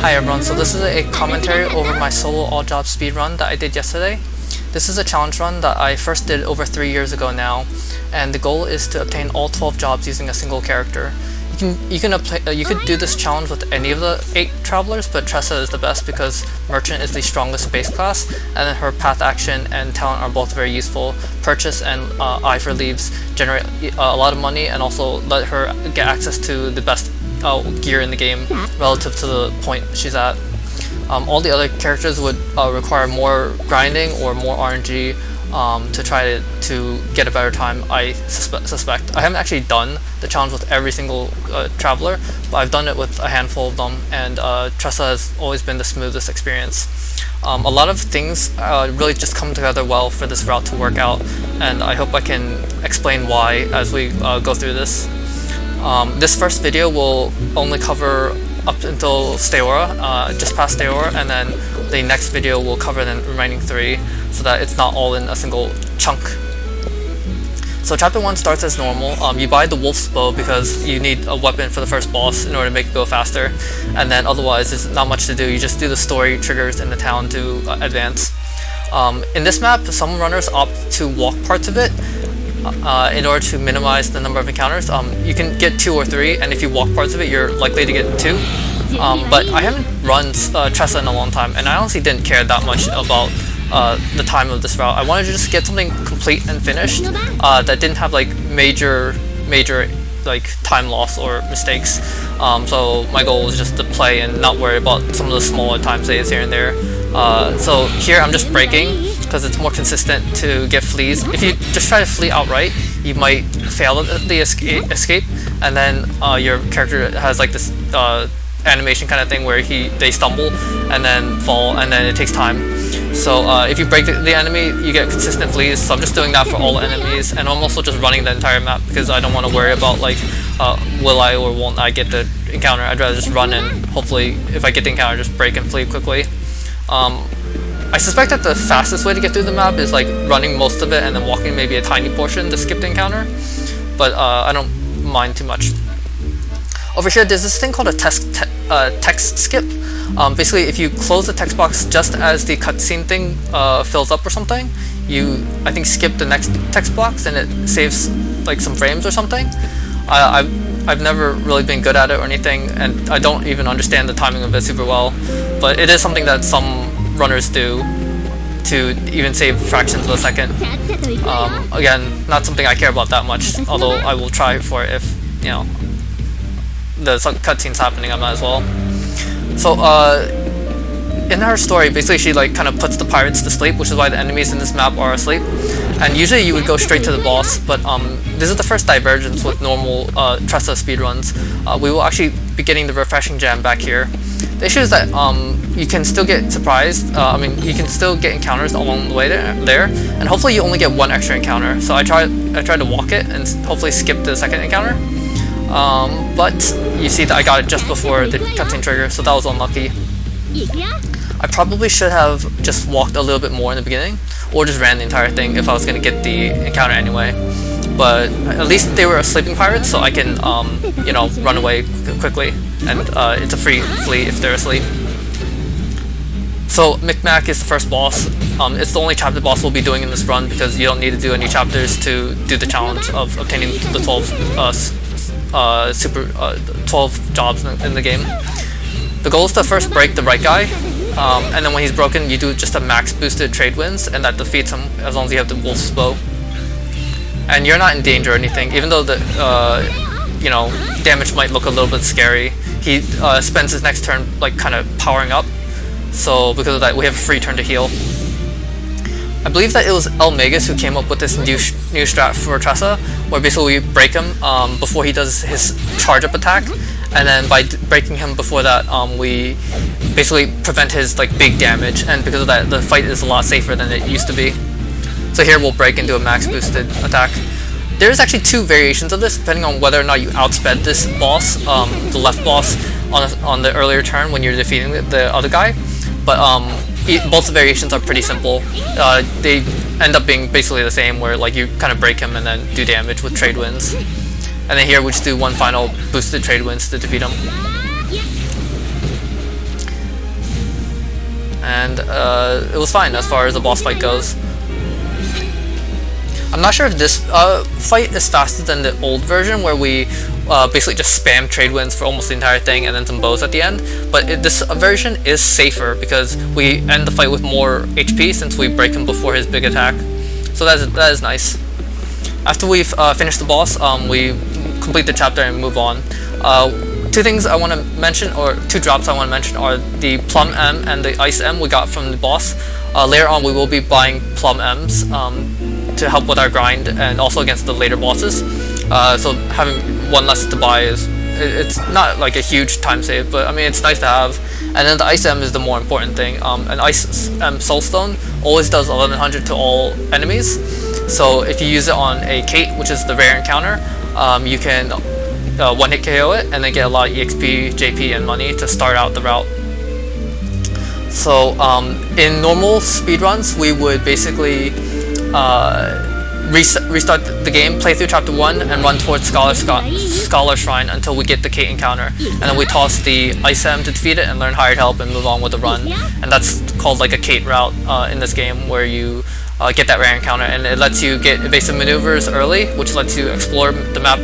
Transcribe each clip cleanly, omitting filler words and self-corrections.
Hi everyone, so this is a commentary over my solo all-job speedrun that I did yesterday. This is a challenge run that I first did over 3 years ago now, and the goal is to obtain all 12 jobs using a single character. You could do this challenge with any of the 8 travelers, but Tressa is the best because Merchant is the strongest base class, and then her path action and talent are both very useful. Purchase and Eye for Leaves generate a lot of money and also let her get access to the best gear in the game relative to the point she's at. All the other characters would require more grinding or more RNG to try to get a better time, I suspect. I haven't actually done the challenge with every single traveler, but I've done it with a handful of them, and Tressa has always been the smoothest experience. A lot of things really just come together well for this route to work out, and I hope I can explain why as we go through this. This first video will only cover up until Steora, just past Steora, and then the next video will cover the remaining 3, so that it's not all in a single chunk. So chapter 1 starts as normal. You buy the Wolf's Bow because you need a weapon for the first boss in order to make it go faster, and then otherwise there's not much to do. You just do the story triggers in the town to advance. In this map, some runners opt to walk parts of it in order to minimize the number of encounters. You can get 2 or 3, and if you walk parts of it, you're likely to get 2. But I haven't run Tressa in a long time, and I honestly didn't care that much about the time of this route. I wanted to just get something complete and finished that didn't have like major like time loss or mistakes. So my goal was just to play and not worry about some of the smaller time saves here and there. So here I'm just braking because it's more consistent to get fleas. If you just try to flee outright, you might fail the escape, and then your character has like this animation kind of thing where they stumble and then fall, and then it takes time. So if you break the enemy, you get consistent fleas. So I'm just doing that for all enemies, and I'm also just running the entire map because I don't want to worry about like will I or won't I get the encounter. I'd rather just run and hopefully if I get the encounter, just break and flee quickly. I suspect that the fastest way to get through the map is like running most of it and then walking maybe a tiny portion to skip the encounter, but I don't mind too much. Over here there's this thing called a text skip. Basically if you close the text box just as the cutscene thing fills up or something, you I think skip the next text box and it saves like some frames or something. I've never really been good at it or anything, and I don't even understand the timing of it super well, but it is something that some runners do to even save fractions of a second. Again, not something I care about that much, although I will try for it if, you know, the cutscene's happening, I might as well. So, in her story, basically she like kind of puts the pirates to sleep, which is why the enemies in this map are asleep. And usually you would go straight to the boss, but this is the first divergence with normal Tressa speedruns. We will actually be getting the refreshing gem back here. The issue is that you can still get surprised. I mean, you can still get encounters along the way there, and hopefully you only get 1 extra encounter. So I tried to walk it and hopefully skip the second encounter. But you see that I got it just before the cutscene trigger, so that was unlucky. I probably should have just walked a little bit more in the beginning, or just ran the entire thing if I was going to get the encounter anyway. But at least they were sleeping pirates, so I can, you know, run away quickly, and it's a free flee if they're asleep. So Micmac is the first boss. It's the only chapter boss we'll be doing in this run because you don't need to do any chapters to do the challenge of obtaining the 12 jobs in the game. The goal is to first break the right guy, and then when he's broken you do just a max boosted trade wins, and that defeats him as long as you have the Wolf's Bow. And you're not in danger or anything, even though the you know, damage might look a little bit scary. He spends his next turn like kind of powering up, so because of that we have a free turn to heal. I believe that it was El Magus who came up with this new strat for Tressa, where basically we break him before he does his charge up attack, and then by breaking him before that we basically prevent his like big damage, and because of that the fight is a lot safer than it used to be. So here we'll break and do a max boosted attack. There's actually 2 variations of this depending on whether or not you outsped this boss, the left boss, on the earlier turn when you're defeating the other guy, but both the variations are pretty simple. They end up being basically the same, where like you kind of break him and then do damage with trade wins. And then here we just do 1 final boosted trade wins to defeat him. and it was fine as far as the boss fight goes. I'm not sure if this fight is faster than the old version where we basically just spam trade winds for almost the entire thing and then some bows at the end, but this version is safer because we end the fight with more HP since we break him before his big attack. So that is nice. After we've finished the boss, we complete the chapter and move on. Two things I want to mention, or two drops I want to mention, are the Plum M and the Ice M we got from the boss. Later on we will be buying Plum M's to help with our grind and also against the later bosses. So having one less to buy it's not like a huge time save, but I mean it's nice to have. And then the Ice M is the more important thing. An Ice M Soulstone always does 1100 to all enemies. So if you use it on a Kate, which is the rare encounter, you can one-hit KO it and then get a lot of EXP, JP, and money to start out the route. So in normal speedruns, we would basically restart the game, play through chapter 1, and run towards Scholar Shrine until we get the Kate encounter. And then we toss the Ice M to defeat it and learn Hired Help and move on with the run. And that's called like a Kate route in this game, where you get that rare encounter, and it lets you get evasive maneuvers early, which lets you explore the map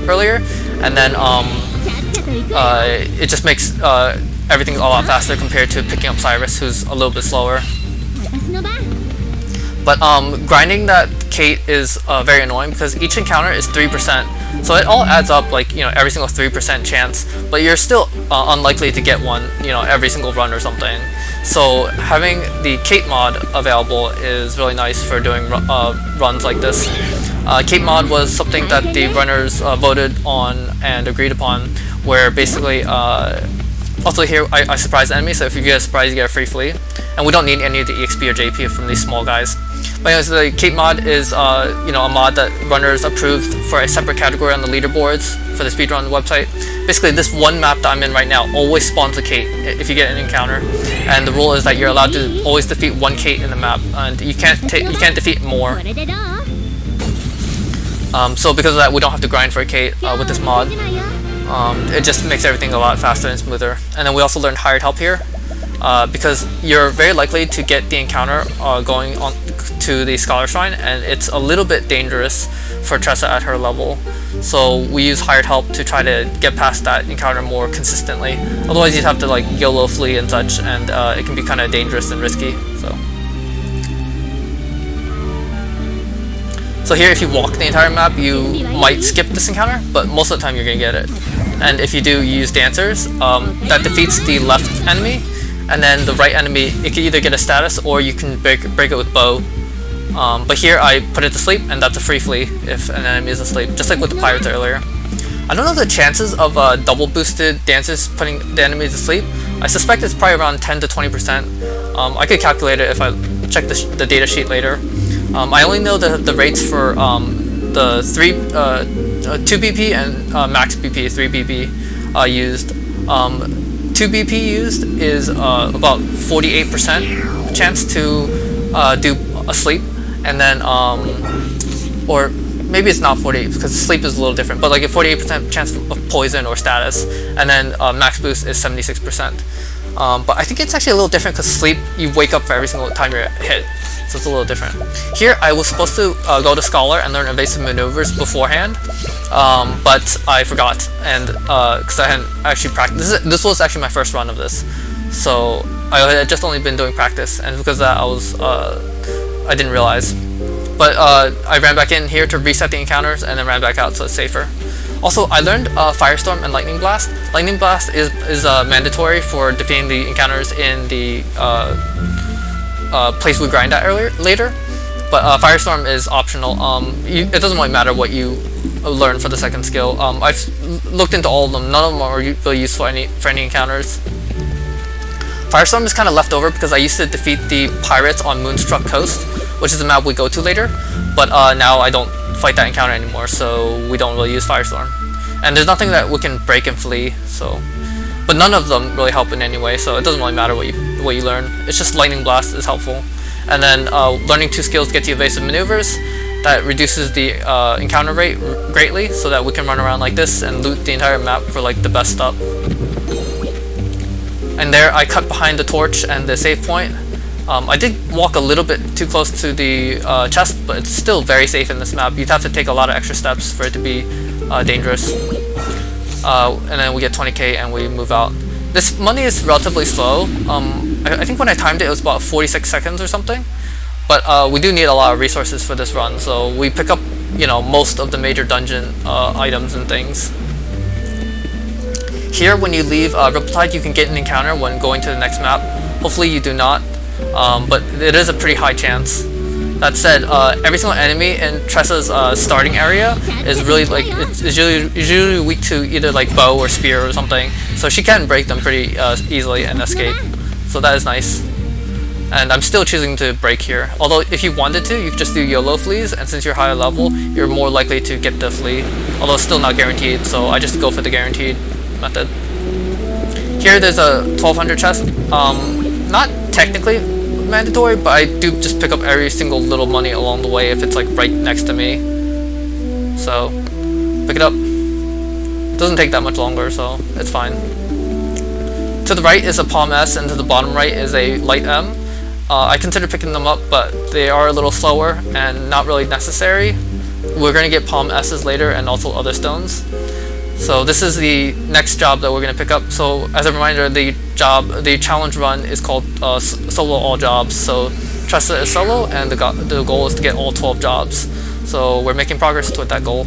earlier, and then it just makes everything a lot faster compared to picking up Cyrus, who's a little bit slower. But grinding that Kate is very annoying because each encounter is 3%, so it all adds up, like, you know, every single 3% chance, but you're still unlikely to get one, you know, every single run or something. So having the Kate mod available is really nice for doing runs like this. Kate mod was something that the runners voted on and agreed upon, where basically also here I surprise the enemy, so if you get a surprise you get a free flee, and we don't need any of the EXP or JP from these small guys. But anyways, the Kate mod is you know, a mod that runners approved for a separate category on the leaderboards for the speedrun website. Basically, this one map that I'm in right now always spawns a Kate if you get an encounter, and the rule is that you're allowed to always defeat one Kate in the map, and you can't defeat more. So because of that, we don't have to grind for a Kate with this mod. It just makes everything a lot faster and smoother. And then we also learned Hired Help here, because you're very likely to get the encounter going on to the Scholar Shrine, and it's a little bit dangerous for Tressa at her level. So we use Hired Help to try to get past that encounter more consistently. Otherwise you'd have to like YOLO flee and such, and it can be kind of dangerous and risky. So here, if you walk the entire map, you might skip this encounter, but most of the time you're going to get it. And if you do, you use Dancers. That defeats the left enemy, and then the right enemy, it can either get a status or you can break it with bow. But here I put it to sleep, and that's a free flee if an enemy is asleep, just like with the pirates earlier. I don't know the chances of double boosted Dancers putting the enemy to sleep. I suspect it's probably around 10 to 20%. I could calculate it if I check the data sheet later. I only know the rates for the 2 BP and max BP, 3 BP used. 2 BP used is about 48% chance to do a sleep, and then or maybe it's not 48 because sleep is a little different, but like a 48% chance of poison or status, and then max boost is 76%. But I think it's actually a little different because sleep, you wake up for every single time you're hit, so it's a little different. Here I was supposed to go to Scholar and learn evasive maneuvers beforehand, but I forgot, and because I hadn't actually practiced. This was actually my first run of this, so I had just only been doing practice, and because of that I didn't realize. But I ran back in here to reset the encounters and then ran back out, so it's safer. Also, I learned Firestorm and Lightning Blast. Lightning Blast is mandatory for defeating the encounters in the place we grind at later, but Firestorm is optional. It doesn't really matter what you learn for the second skill. I've looked into all of them. None of them are really useful for any encounters. Firestorm is kind of left over because I used to defeat the pirates on Moonstruck Coast, which is the map we go to later, but now I don't fight that encounter anymore, so we don't really use Firestorm. And there's nothing that we can break and flee, so... But none of them really help in any way, so it doesn't really matter what you learn. It's just Lightning Blast is helpful. And then learning 2 skills gets you evasive maneuvers. That reduces the encounter rate greatly, so that we can run around like this and loot the entire map for like the best stuff. And there I cut behind the torch and the save point. I did walk a little bit too close to the chest, but it's still very safe in this map. You'd have to take a lot of extra steps for it to be dangerous. And then we get 20k and we move out. This money is relatively slow. I think when I timed it, it was about 46 seconds or something. But we do need a lot of resources for this run, so we pick up, you know, most of the major dungeon items and things. Here, when you leave Riptide, you can get an encounter when going to the next map. Hopefully you do not, but it is a pretty high chance. That said, every single enemy in Tressa's starting area is really like it's usually weak to either like bow or spear or something, so she can break them pretty easily and escape. So that is nice. And I'm still choosing to break here. Although if you wanted to, you could just do YOLO fleas, and since you're higher level, you're more likely to get the flea. Although it's still not guaranteed, so I just go for the guaranteed method. Here there's a 1200 chest. Not technically mandatory, but I do just pick up every single little money along the way if it's like right next to me. So pick it up. Doesn't take that much longer, so it's fine. To the right is a Palm S, and to the bottom right is a Light M. I consider picking them up, but they are a little slower and not really necessary. We're going to get Palm S's later and also other stones. So this is the next job that we're going to pick up. So as a reminder, the challenge run is called solo all jobs. So Tressa is solo, and the goal is to get all 12 jobs. So we're making progress toward that goal.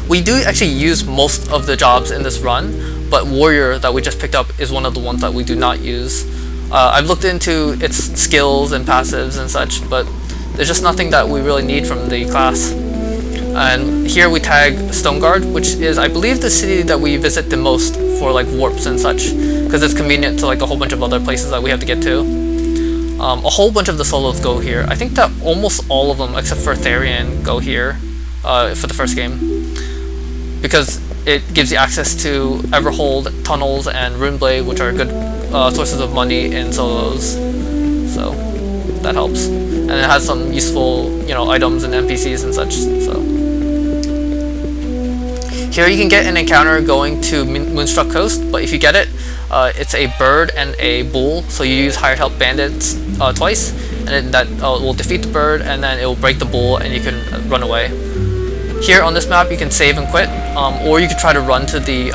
We do actually use most of the jobs in this run, but Warrior that we just picked up is one of the ones that we do not use. I've looked into its skills and passives and such, but there's just nothing that we really need from the class. And here we tag Stoneguard, which is, I believe, the city that we visit the most for like warps and such, because it's convenient to like a whole bunch of other places that we have to get to. A whole bunch of the solos go here. I think that almost all of them, except for Therian, go here for the first game, because it gives you access to Everhold, Tunnels, and Runeblade, which are good sources of money in solos. So that helps, and it has some useful, you know, items and NPCs and such. So here you can get an encounter going to Moonstruck Coast, but if you get it, it's a bird and a bull. So you use Hired Help Bandits twice, and that will defeat the bird, and then it will break the bull, and you can run away. Here on this map, you can save and quit, or you could try to run to the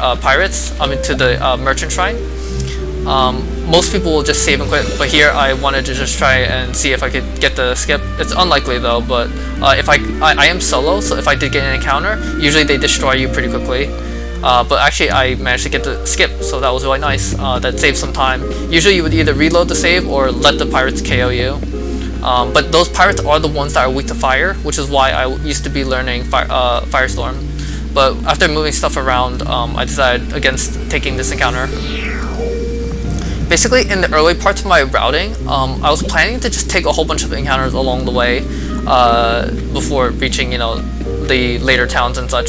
to the Merchant Shrine. Most people will just save and quit, but here I wanted to just try and see if I could get the skip. It's unlikely though, but if I am solo, so if I did get an encounter, usually they destroy you pretty quickly. But actually I managed to get the skip, so that was really nice. That saved some time. Usually you would either reload the save or let the pirates KO you. But those pirates are the ones that are weak to fire, which is why I used to be learning Firestorm. But after moving stuff around, I decided against taking this encounter. Basically, in the early parts of my routing, I was planning to just take a whole bunch of encounters along the way before reaching, you know, the later towns and such.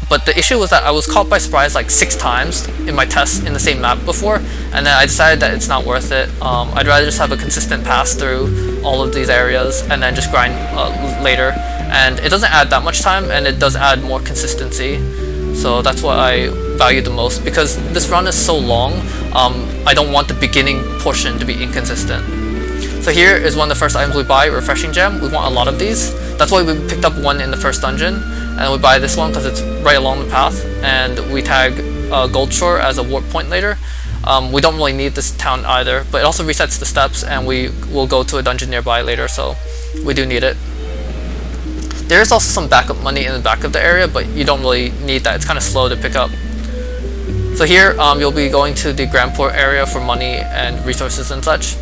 But the issue was that I was caught by surprise like 6 times in my tests in the same map before, and then I decided that it's not worth it. I'd rather just have a consistent pass through all of these areas and then just grind later. And it doesn't add that much time, and it does add more consistency. So that's what I value the most, because this run is so long, I don't want the beginning portion to be inconsistent. So here is one of the first items we buy, Refreshing Gem. We want a lot of these. That's why we picked up one in the first dungeon, and we buy this one because it's right along the path, and we tag Goldshore as a warp point later. We don't really need this town either, but it also resets the steps, and we will go to a dungeon nearby later, so we do need it. There is also some backup money in the back of the area, but you don't really need that. It's kind of slow to pick up. So here, you'll be going to the Grand Port area for money and resources and such.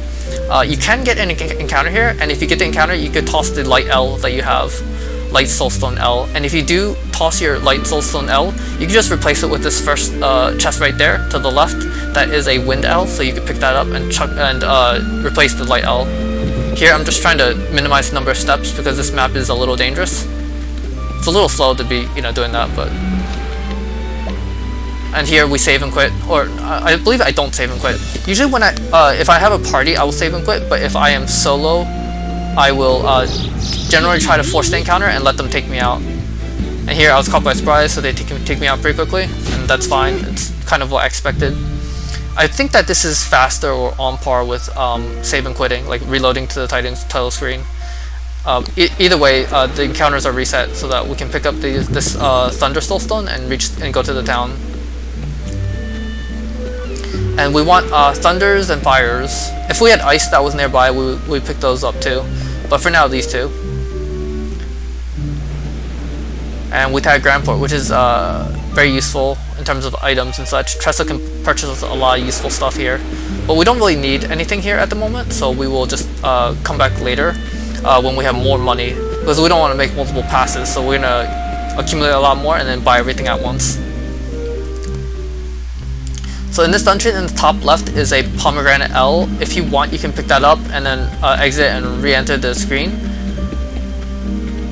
You can get an encounter here, and if you get the encounter, you could toss the Light L that you have, Light Soulstone L. And if you do toss your Light Soulstone L, you can just replace it with this first chest right there to the left. That is a Wind L, so you can pick that up and replace the Light L. Here I'm just trying to minimize the number of steps because this map is a little dangerous. It's a little slow to be, you know, doing that, but... And here we save and quit, or I believe I don't save and quit. Usually when if I have a party, I will save and quit, but if I am solo, I will generally try to force the encounter and let them take me out. And here I was caught by surprise, so they take me out pretty quickly, and that's fine. It's kind of what I expected. I think that this is faster or on par with save and quitting, like reloading to the title screen. Either way, the encounters are reset so that we can pick up this Thunder Soulstone and go to the town. And we want Thunders and Fires. If we had Ice that was nearby, we pick those up too. But for now, these two. And we tag Grandport, which is very useful in terms of items and such. Tressa can purchase a lot of useful stuff here. But we don't really need anything here at the moment, so we will just come back later when we have more money. Because we don't want to make multiple passes, so we're going to accumulate a lot more and then buy everything at once. So in this dungeon, in the top left is a pomegranate L. If you want, you can pick that up and then exit and re-enter the screen.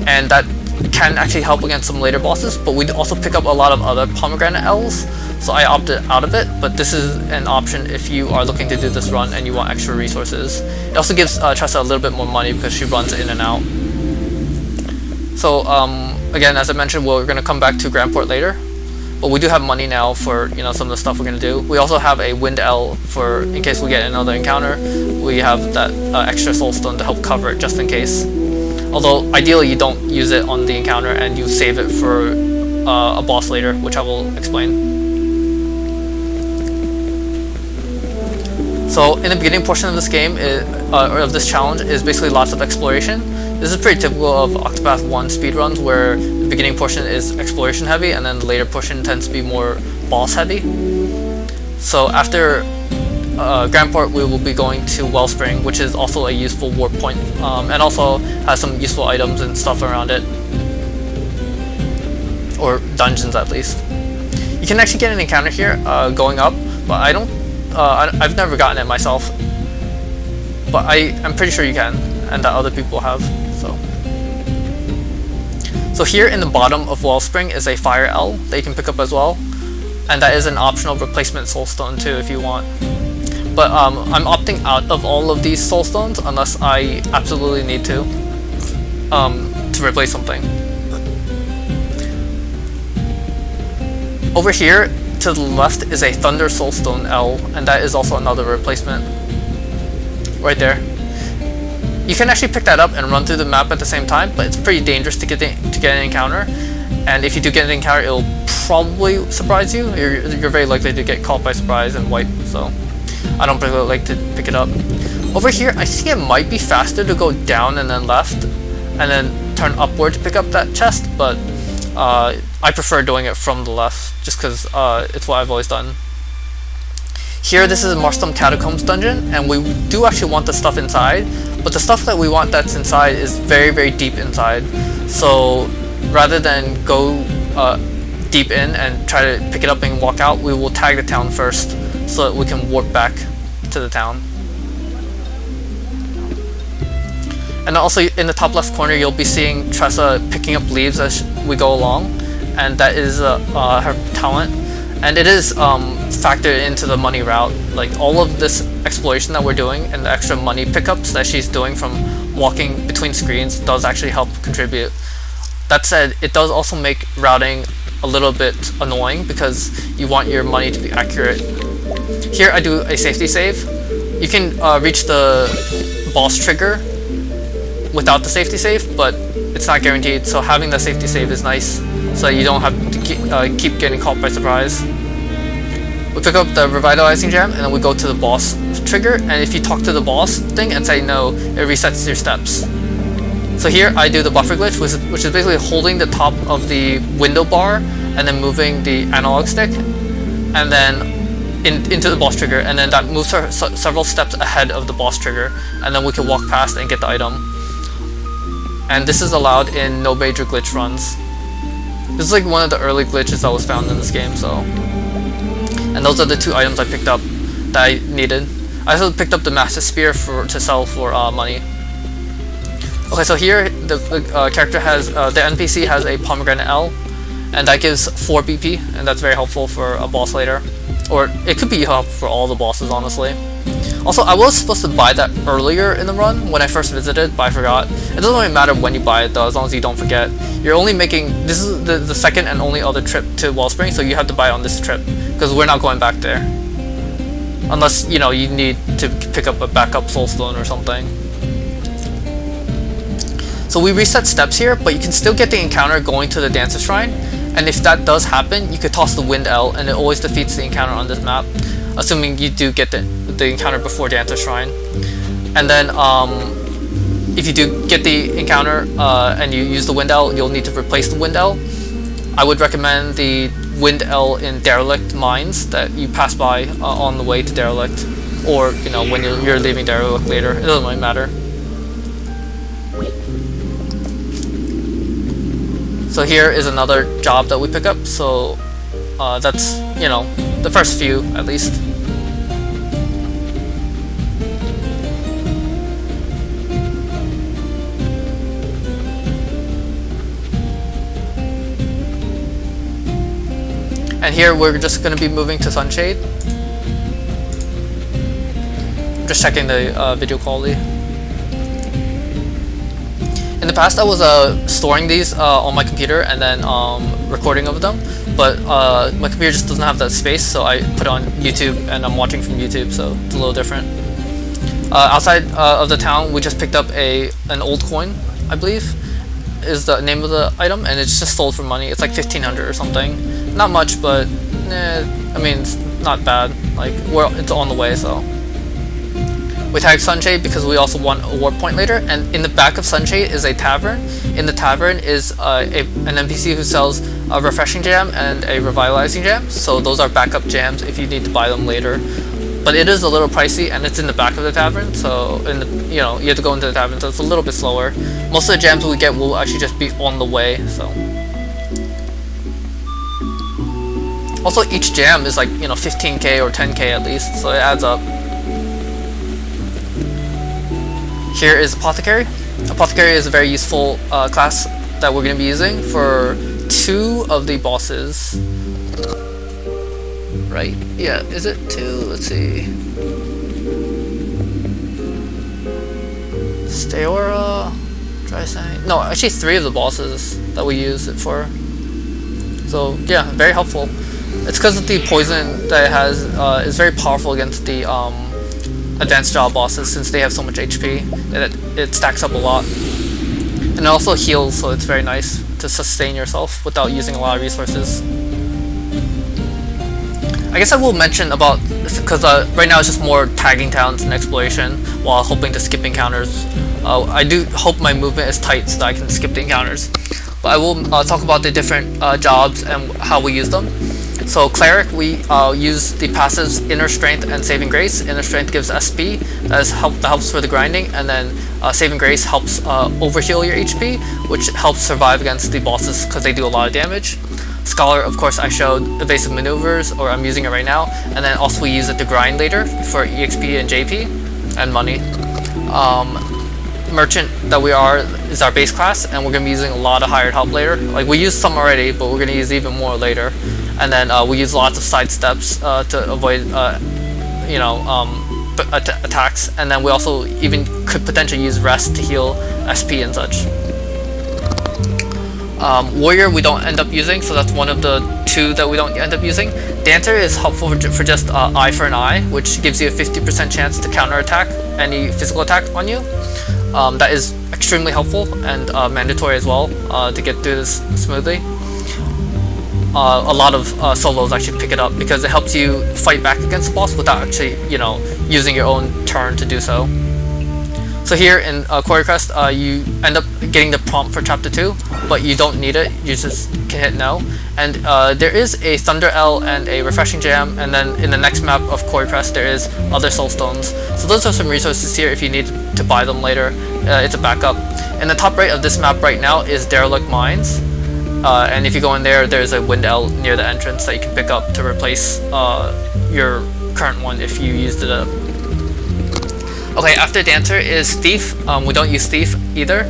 And that can actually help against some later bosses, but we also pick up a lot of other pomegranate L's, so I opted out of it, but this is an option if you are looking to do this run and you want extra resources. It also gives Tressa a little bit more money because she runs in and out. So again, as I mentioned, we're going to come back to Grandport later. But we do have money now for some of the stuff we're going to do. We also have a Wind L for in case we get another encounter. We have that extra Soulstone to help cover it just in case. Although ideally you don't use it on the encounter and you save it for a boss later, which I will explain. So in the beginning portion of this game, or of this challenge, is basically lots of exploration. This is pretty typical of Octopath 1 speedruns, where the beginning portion is exploration heavy and then the later portion tends to be more boss heavy. So after Grandport, we will be going to Wellspring, which is also a useful warp point, and also has some useful items and stuff around it. Or dungeons at least. You can actually get an encounter here going up, but I've never gotten it myself. But I'm pretty sure you can, and that other people have. So here in the bottom of Wellspring is a Fire L that you can pick up as well, and that is an optional replacement Soulstone too if you want. But I'm opting out of all of these Soulstones unless I absolutely need to replace something. Over here to the left is a Thunder Soulstone L, and that is also another replacement right there. You can actually pick that up and run through the map at the same time, but it's pretty dangerous to get an encounter. And if you do get an encounter, it'll probably surprise you. You're very likely to get caught by surprise and wipe, so I don't particularly like to pick it up. Over here, I think it might be faster to go down and then left, and then turn upward to pick up that chest, but I prefer doing it from the left, just because it's what I've always done. Here, this is a Marston Catacombs dungeon, and we do actually want the stuff inside, but the stuff that we want that's inside is very, very deep inside. So rather than go deep in and try to pick it up and walk out, we will tag the town first so that we can warp back to the town. And also in the top left corner, you'll be seeing Tressa picking up leaves as we go along, and that is her talent. And it is factored into the money route. Like all of this exploration that we're doing and the extra money pickups that she's doing from walking between screens does actually help contribute. That said, it does also make routing a little bit annoying because you want your money to be accurate. Here I do a safety save. You can reach the boss trigger without the safety save, but it's not guaranteed, so having the safety save is nice so you don't have to keep getting caught by surprise. We pick up the revitalizing gem and then we go to the boss trigger, and if you talk to the boss thing and say no, it resets your steps. So here I do the buffer glitch, which is basically holding the top of the window bar and then moving the analog stick and then into the boss trigger, and then that moves her several steps ahead of the boss trigger, and then we can walk past and get the item. And this is allowed in no major glitch runs. This is like one of the early glitches that was found in this game, so. And those are the two items I picked up that I needed. I also picked up the Master Spear to sell for money. Okay, so here the character has, the NPC has a Pomegranate L, and that gives 4 BP, and that's very helpful for a boss later. Or it could be helpful for all the bosses, honestly. Also, I was supposed to buy that earlier in the run when I first visited, but I forgot. It doesn't really matter when you buy it though, as long as you don't forget. You're only making, this is the second and only other trip to Wellspring, so you have to buy it on this trip, because we're not going back there. unless you need to pick up a backup soulstone or something. So we reset steps here, but you can still get the encounter going to the Dancer Shrine, and if that does happen, you could toss the Wind L, and it always defeats the encounter on this map, assuming you do get the encounter before Dancer Shrine. And then if you do get the encounter and you use the Wind L, you'll need to replace the Wind L. I would recommend the Wind L in Derelict Mines that you pass by on the way to Derelict, or when you're leaving Derelict later. It doesn't really matter. So here is another job that we pick up. So that's the first few at least. And here we're just going to be moving to Sunshade. Just checking the video quality. In the past I was storing these on my computer and then recording of them, but my computer just doesn't have that space, so I put it on YouTube and I'm watching from YouTube, so it's a little different. Outside of the town we just picked up an old coin, I believe is the name of the item, and it's just sold for money. It's like 1500 or something. Not much, but I mean, it's not bad. Like, it's on the way, so. We tagged Sunshade because we also want a warp point later, and in the back of Sunshade is a tavern. In the tavern is an NPC who sells a refreshing jam and a revitalizing jam, so those are backup jams if you need to buy them later. But it is a little pricey, and it's in the back of the tavern, so you have to go into the tavern, so it's a little bit slower. Most of the jams we get will actually just be on the way, so. Also, each jam is like 15k or 10k at least, so it adds up. Here is Apothecary. Apothecary is a very useful class that we're going to be using for 2 of the bosses. Right? Yeah, is it 2? Let's see. Steora, Drysign. No, actually 3 of the bosses that we use it for. So yeah, very helpful. It's because of the poison that it has is very powerful against the advanced job bosses, since they have so much HP that it stacks up a lot. And it also heals, so it's very nice to sustain yourself without using a lot of resources. I guess I will mention about, because right now it's just more tagging towns and exploration while hoping to skip encounters. I do hope my movement is tight so that I can skip the encounters. But I will talk about the different jobs and how we use them. So Cleric, we use the passives Inner Strength and Saving Grace. Inner Strength gives SP, that helps for the grinding, and then Saving Grace helps overheal your HP, which helps survive against the bosses because they do a lot of damage. Scholar, of course, I showed Evasive Maneuvers, or I'm using it right now, and then also we use it to grind later for EXP and JP and money. Merchant that we are is our base class, and we're going to be using a lot of hired help later. Like, we used some already, but we're going to use even more later. And then we use lots of side steps to avoid attacks, and then we also even could potentially use rest to heal SP and such. Warrior we don't end up using, so that's one of the 2 that we don't end up using. Dancer is helpful for just eye for an eye, which gives you a 50% chance to counterattack any physical attack on you. That is extremely helpful and mandatory as well to get through this smoothly. A lot of solos actually pick it up because it helps you fight back against the boss without actually, using your own turn to do so. So here in Quarry Crest, you end up getting the prompt for Chapter 2, but you don't need it, you just can hit no. And there is a Thunder L and a Refreshing Jam, and then in the next map of Quarry Crest there is other Soul Stones. So those are some resources here if you need to buy them later. It's a backup. In the top right of this map right now is Derelict Mines. And if you go in there, there's a Wind L near the entrance that you can pick up to replace your current one if you used it up. Okay, after Dancer is Thief. We don't use Thief either.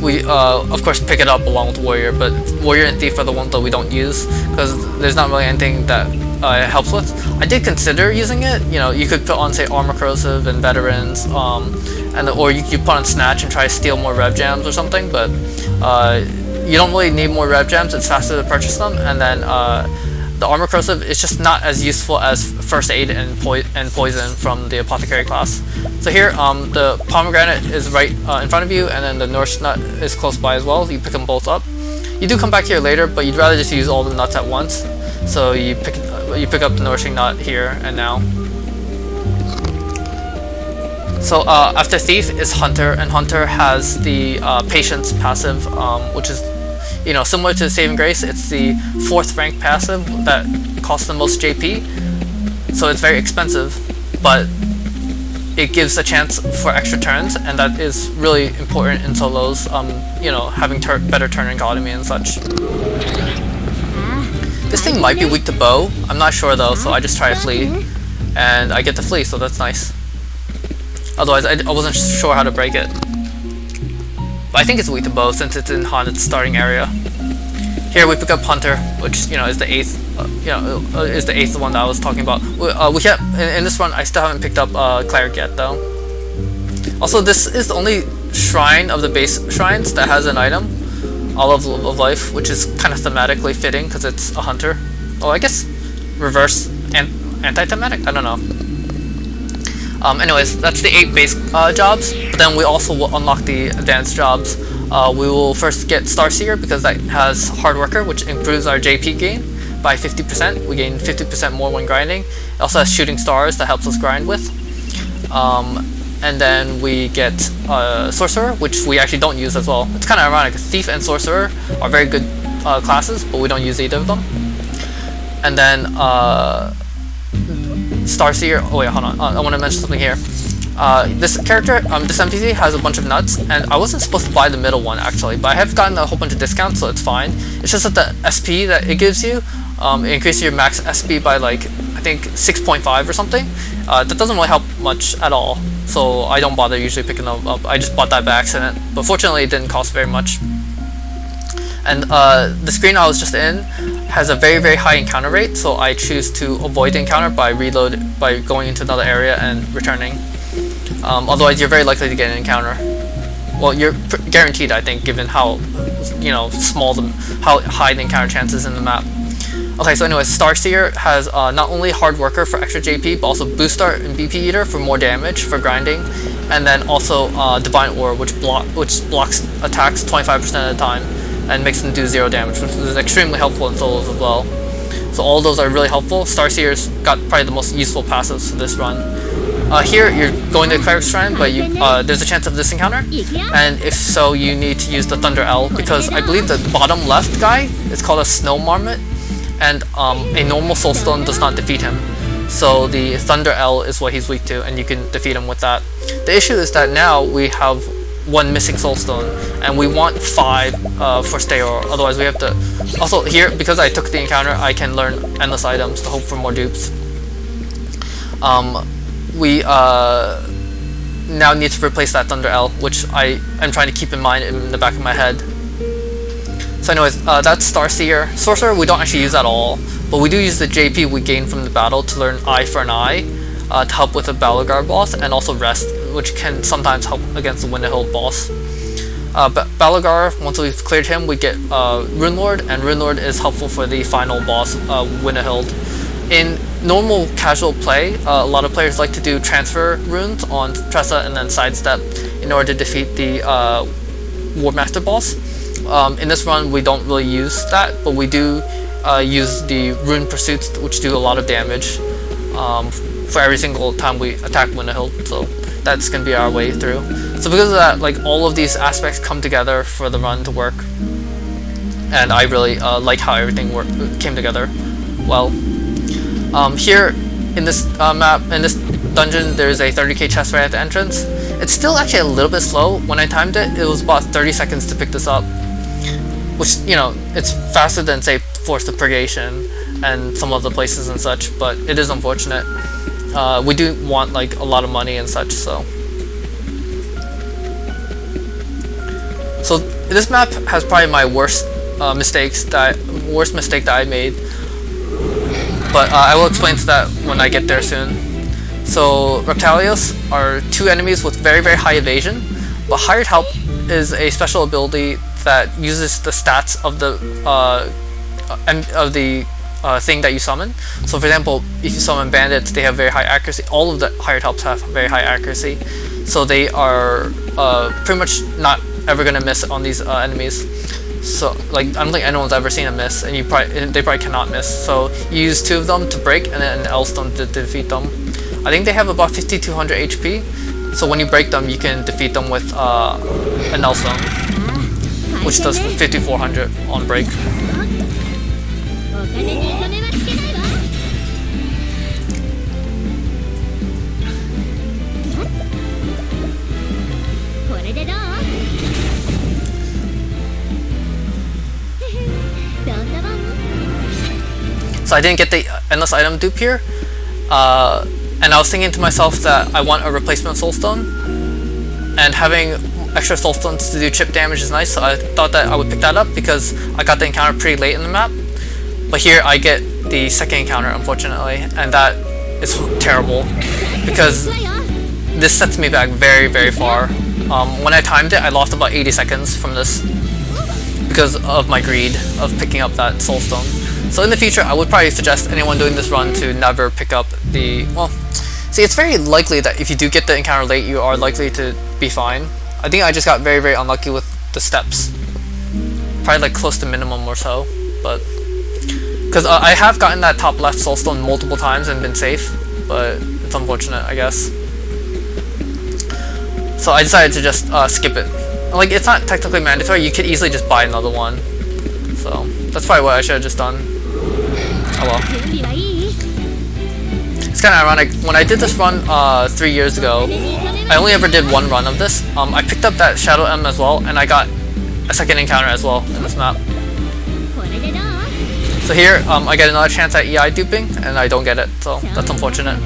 We of course pick it up along with Warrior, but Warrior and Thief are the ones that we don't use because there's not really anything that it helps with. I did consider using it. You could put on, say, Armor Corrosive and Veterans, or you could put on Snatch and try to steal more Rev Jams or something, but you don't really need more Rev Gems. It's faster to purchase them, and then the armor corrosive is just not as useful as first aid and poison from the apothecary class. So here, the pomegranate is right in front of you, and then the nourish nut is close by as well. So you pick them both up. You do come back here later, but you'd rather just use all the nuts at once. So you pick up the nourishing nut here and now. So after Thief is Hunter, and Hunter has the Patience passive, which is, you know, similar to Saving Grace. It's the 4th rank passive that costs the most JP, so it's very expensive, but it gives a chance for extra turns, and that is really important in solos, you know, having better turn economy and such. This thing might be weak to bow, I'm not sure though, so I just try to flee, and I get to flee, so that's nice. Otherwise, I wasn't sure how to break it. But I think it's weak to bow since it's in Han's starting area. Here we pick up Hunter, which, you know, is the 8th, is the 8th one that I was talking about. We kept in this run. I still haven't picked up Cleric yet though. Also, this is the only shrine of the base shrines that has an item, Olive of Life, which is kind of thematically fitting because it's a Hunter. Oh, I guess reverse and anti-thematic. I don't know. Anyways, that's the 8 base jobs, but then we also will unlock the advanced jobs. We will first get Starseer because that has Hard Worker, which improves our JP gain by 50%. We gain 50% more when grinding. It also has Shooting Stars that helps us grind with. And then we get Sorcerer, which we actually don't use as well. It's kind of ironic. Thief and Sorcerer are very good classes, but we don't use either of them. And then Starseer. Oh wait, hold on. I want to mention something here. This character, this NPC has a bunch of nuts, and I wasn't supposed to buy the middle one actually, but I have gotten a whole bunch of discounts, so it's fine. It's just that the SP that it gives you, it increases your max SP by like, I think 6.5 or something. That doesn't really help much at all, so I don't bother usually picking them up. I just bought that by accident, but fortunately it didn't cost very much. And the screen I was just in has a very, very high encounter rate, so I choose to avoid the encounter by going into another area and returning. Otherwise, you're very likely to get an encounter. Well, you're guaranteed, I think, given how, you know, how high the encounter chances in the map. Okay, so anyways, Starseer has not only Hard Worker for extra JP, but also Boost Dart and BP Eater for more damage for grinding, and then also Divine Ore, which blocks attacks 25% of the time and makes them do 0 damage, which is extremely helpful in solos as well. So all those are really helpful. Starseer's got probably the most useful passives for this run. Here you're going to the Cleric Shrine, but there's a chance of this encounter, and if so, you need to use the Thunder L, because I believe the bottom left guy is called a Snow Marmot, and a normal Soulstone does not defeat him. So the Thunder L is what he's weak to, and you can defeat him with that. The issue is that now we have 1 missing Soulstone, and we want 5 for Stayor, otherwise we have to... Also here, because I took the encounter, I can learn endless items to hope for more dupes. We now need to replace that Thunder L, which I am trying to keep in mind in the back of my head. So anyways, that's Starseer. Sorcerer we don't actually use at all, but we do use the JP we gain from the battle to learn Eye for an Eye, to help with the Balagar boss, and also Rest, which can sometimes help against the Winterhill boss. Balagar, once we've cleared him, we get Rune Lord, and Rune Lord is helpful for the final boss, Winterhild. In normal casual play, a lot of players like to do transfer runes on Tressa and then sidestep in order to defeat the Warmaster boss. In this run, we don't really use that, but we do use the Rune Pursuits, which do a lot of damage for every single time we attack Winterhild, so that's going to be our way through. So because of that, like, all of these aspects come together for the run to work, and I really like how everything came together well. Here in this map, in this dungeon, there's a 30k chest right at the entrance. It's still actually a little bit slow. When I timed it, it was about 30 seconds to pick this up, which, you know, it's faster than, say, Force of Purgation and some other places and such, but it is unfortunate. We do want, like, a lot of money and such, so. So this map has probably my worst mistake that I made, but I will explain to that when I get there soon. So Reptilios are 2 enemies with very, very high evasion, but Hired Help is a special ability that uses the stats of the thing that you summon. So for example, if you summon bandits, they have very high accuracy. All of the higher types have very high accuracy, so they are pretty much not ever gonna miss on these enemies. So like I don't think anyone's ever seen a miss, and they probably cannot miss. So you use 2 of them to break, and then an L stone to defeat them. I think they have about 5200 HP. So when you break them, you can defeat them with an L stone, which does 5400 on break. So I didn't get the endless item dupe here, and I was thinking to myself that I want a replacement soulstone, and having extra soulstones to do chip damage is nice, so I thought that I would pick that up because I got the encounter pretty late in the map. But here I get the second encounter, unfortunately, and that is terrible because this sets me back very, very far. When I timed it, I lost about 80 seconds from this because of my greed of picking up that soulstone. So in the future, I would probably suggest anyone doing this run to never pick up the... Well, see, it's very likely that if you do get the encounter late, you are likely to be fine. I think I just got very, very unlucky with the steps. Probably like close to minimum or so, but... Because I have gotten that top left soulstone multiple times and been safe, but it's unfortunate, I guess. So I decided to just skip it. Like, it's not technically mandatory, you could easily just buy another one. So, that's probably what I should have just done. Oh well. It's kind of ironic, when I did this run 3 years ago, I only ever did 1 run of this. I picked up that Shadow M as well, and I got a second encounter as well in this map. So here, I get another chance at EI duping, and I don't get it, so that's unfortunate.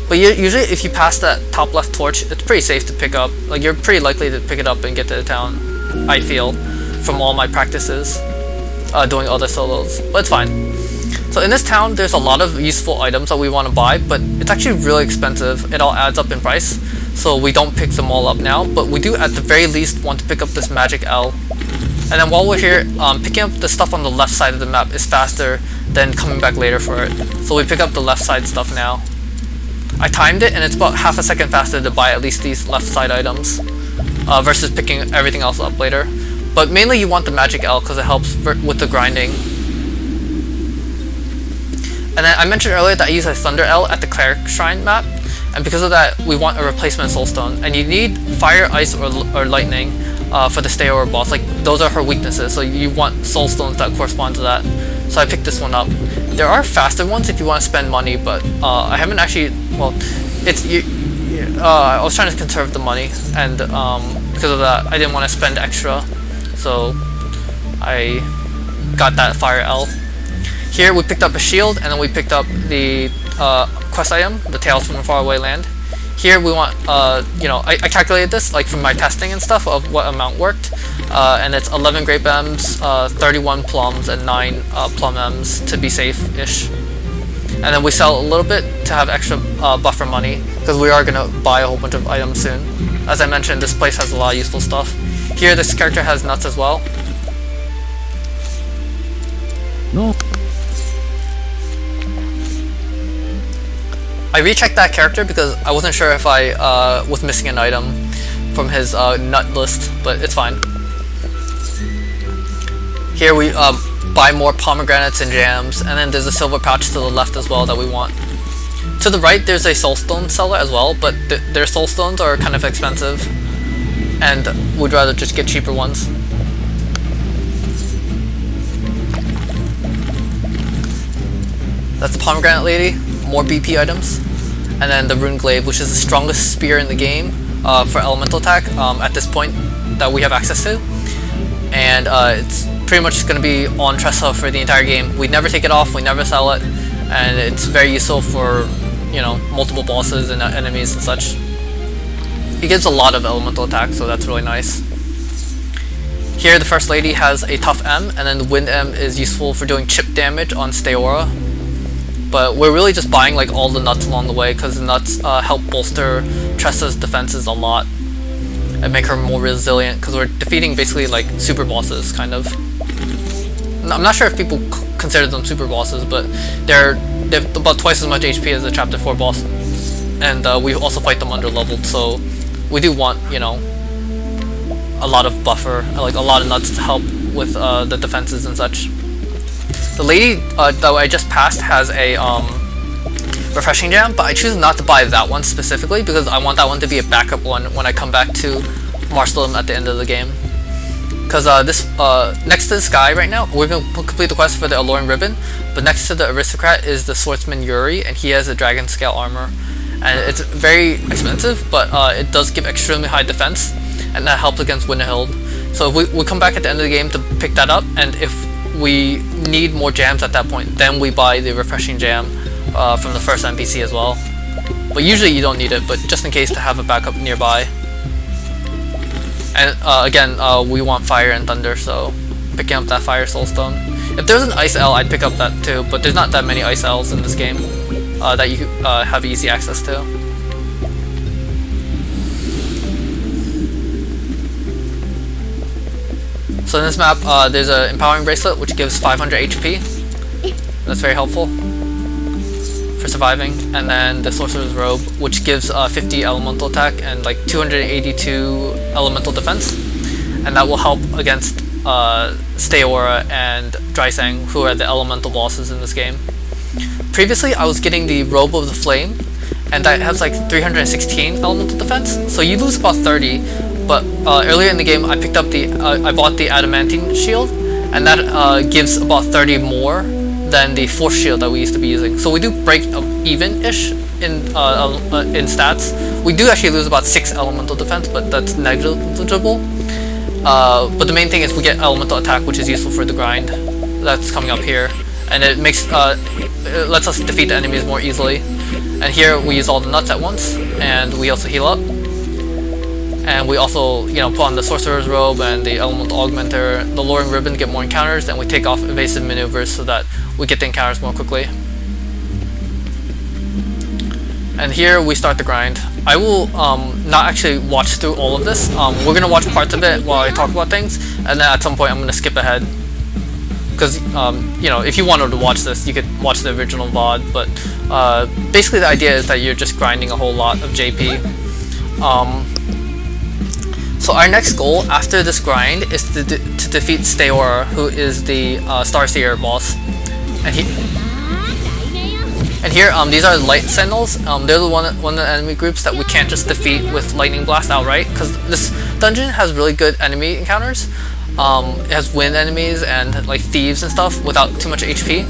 But usually if you pass that top left torch, it's pretty safe to pick up. Like, you're pretty likely to pick it up and get to the town, I feel, from all my practices doing other solos, but it's fine. So in this town, there's a lot of useful items that we want to buy, but it's actually really expensive. It all adds up in price, so we don't pick them all up now, but we do at the very least want to pick up this magic L. And then while we're here, picking up the stuff on the left side of the map is faster than coming back later for it. So we pick up the left side stuff now. I timed it, and it's about half a second faster to buy at least these left side items versus picking everything else up later. But mainly you want the magic L because it helps with the grinding. And then I mentioned earlier that I use a Thunder L at the Cleric Shrine map, and because of that we want a replacement soulstone, and you need fire, ice, or lightning for the stay over boss. Like, those are her weaknesses, so you want soulstones that correspond to that. So I picked this one up. There are faster ones if you want to spend money, but I haven't actually, well, it's I was trying to conserve the money, and because of that I didn't want to spend extra, so I got that fire L. Here we picked up a shield, and then we picked up the quest item, the Tales from a Faraway Land. Here we want, you know, I calculated this like from my testing and stuff of what amount worked, and it's 11 grape M's, 31 plums, and 9 plum M's to be safe-ish. And then we sell a little bit to have extra buffer money, because we are going to buy a whole bunch of items soon. As I mentioned, this place has a lot of useful stuff. Here this character has nuts as well. No. I rechecked that character because I wasn't sure if I was missing an item from his nut list, but it's fine. Here we buy more pomegranates and jams, and then there's a silver pouch to the left as well that we want. To the right there's a soulstone seller as well, but their soulstones are kind of expensive, and we'd rather just get cheaper ones. That's the pomegranate lady. More BP items, and then the rune glaive, which is the strongest spear in the game for elemental attack at this point that we have access to, and it's pretty much going to be on Tressa for the entire game. We never take it off, we never sell it, and it's very useful for, you know, multiple bosses and enemies and such. It gives a lot of elemental attack, so that's really nice. Here the first lady has a tough M, and then the wind M is useful for doing chip damage on Steora. But we're really just buying like all the nuts along the way, because the nuts help bolster Tressa's defenses a lot. and make her more resilient, because we're defeating basically like super bosses, kind of. I'm not sure if people consider them super bosses, but they've about twice as much HP as the Chapter 4 boss, and we also fight them under leveled, so we do want, you know, a lot of buffer, like a lot of nuts to help with the defenses and such. The lady that I just passed has a refreshing jam, but I choose not to buy that one specifically because I want that one to be a backup one when I come back to Marceline at the end of the game. Because this next to this guy right now, we're going to complete the quest for the Alluring Ribbon, but next to the aristocrat is the swordsman Yuri, and he has a dragon scale armor. And it's very expensive, but it does give extremely high defense, and that helps against Winterhild. So if we come back at the end of the game to pick that up, and if we need more jams at that point, then we buy the refreshing jam from the first NPC as well. But usually you don't need it, but just in case to have a backup nearby. And again, we want fire and thunder, so picking up that fire soulstone. If there's an ice L, I'd pick up that too, but there's not that many ice L's in this game that you have easy access to. So in this map, there's an empowering bracelet which gives 500 HP. That's very helpful for surviving. And then the sorcerer's robe, which gives 50 elemental attack and like 282 elemental defense, and that will help against Steora and Dreisang, who are the elemental bosses in this game. Previously, I was getting the robe of the flame, and that has like 316 elemental defense, so you lose about 30. But earlier in the game, I picked up I bought the adamantine shield, and that gives about 30 more than the force shield that we used to be using. So we do break even-ish in stats. We do actually lose about 6 elemental defense, but that's negligible. But the main thing is we get elemental attack, which is useful for the grind. That's coming up here, and it lets us defeat the enemies more easily. And here we use all the nuts at once, and we also heal up. And we also, you know, put on the sorcerer's robe and the elemental augmenter, the alluring ribbon to get more encounters, and we take off evasive maneuvers so that we get the encounters more quickly. And here we start the grind. I will not actually watch through all of this. We're gonna watch parts of it while I talk about things, and then at some point I'm gonna skip ahead. Because you know, if you wanted to watch this, you could watch the original VOD. But basically, the idea is that you're just grinding a whole lot of JP. So our next goal after this grind is to defeat Steora, who is the Starseer boss. And here, these are light sentinels. They're the one of the enemy groups that we can't just defeat with lightning blast outright, because this dungeon has really good enemy encounters. It has wind enemies and like thieves and stuff without too much HP.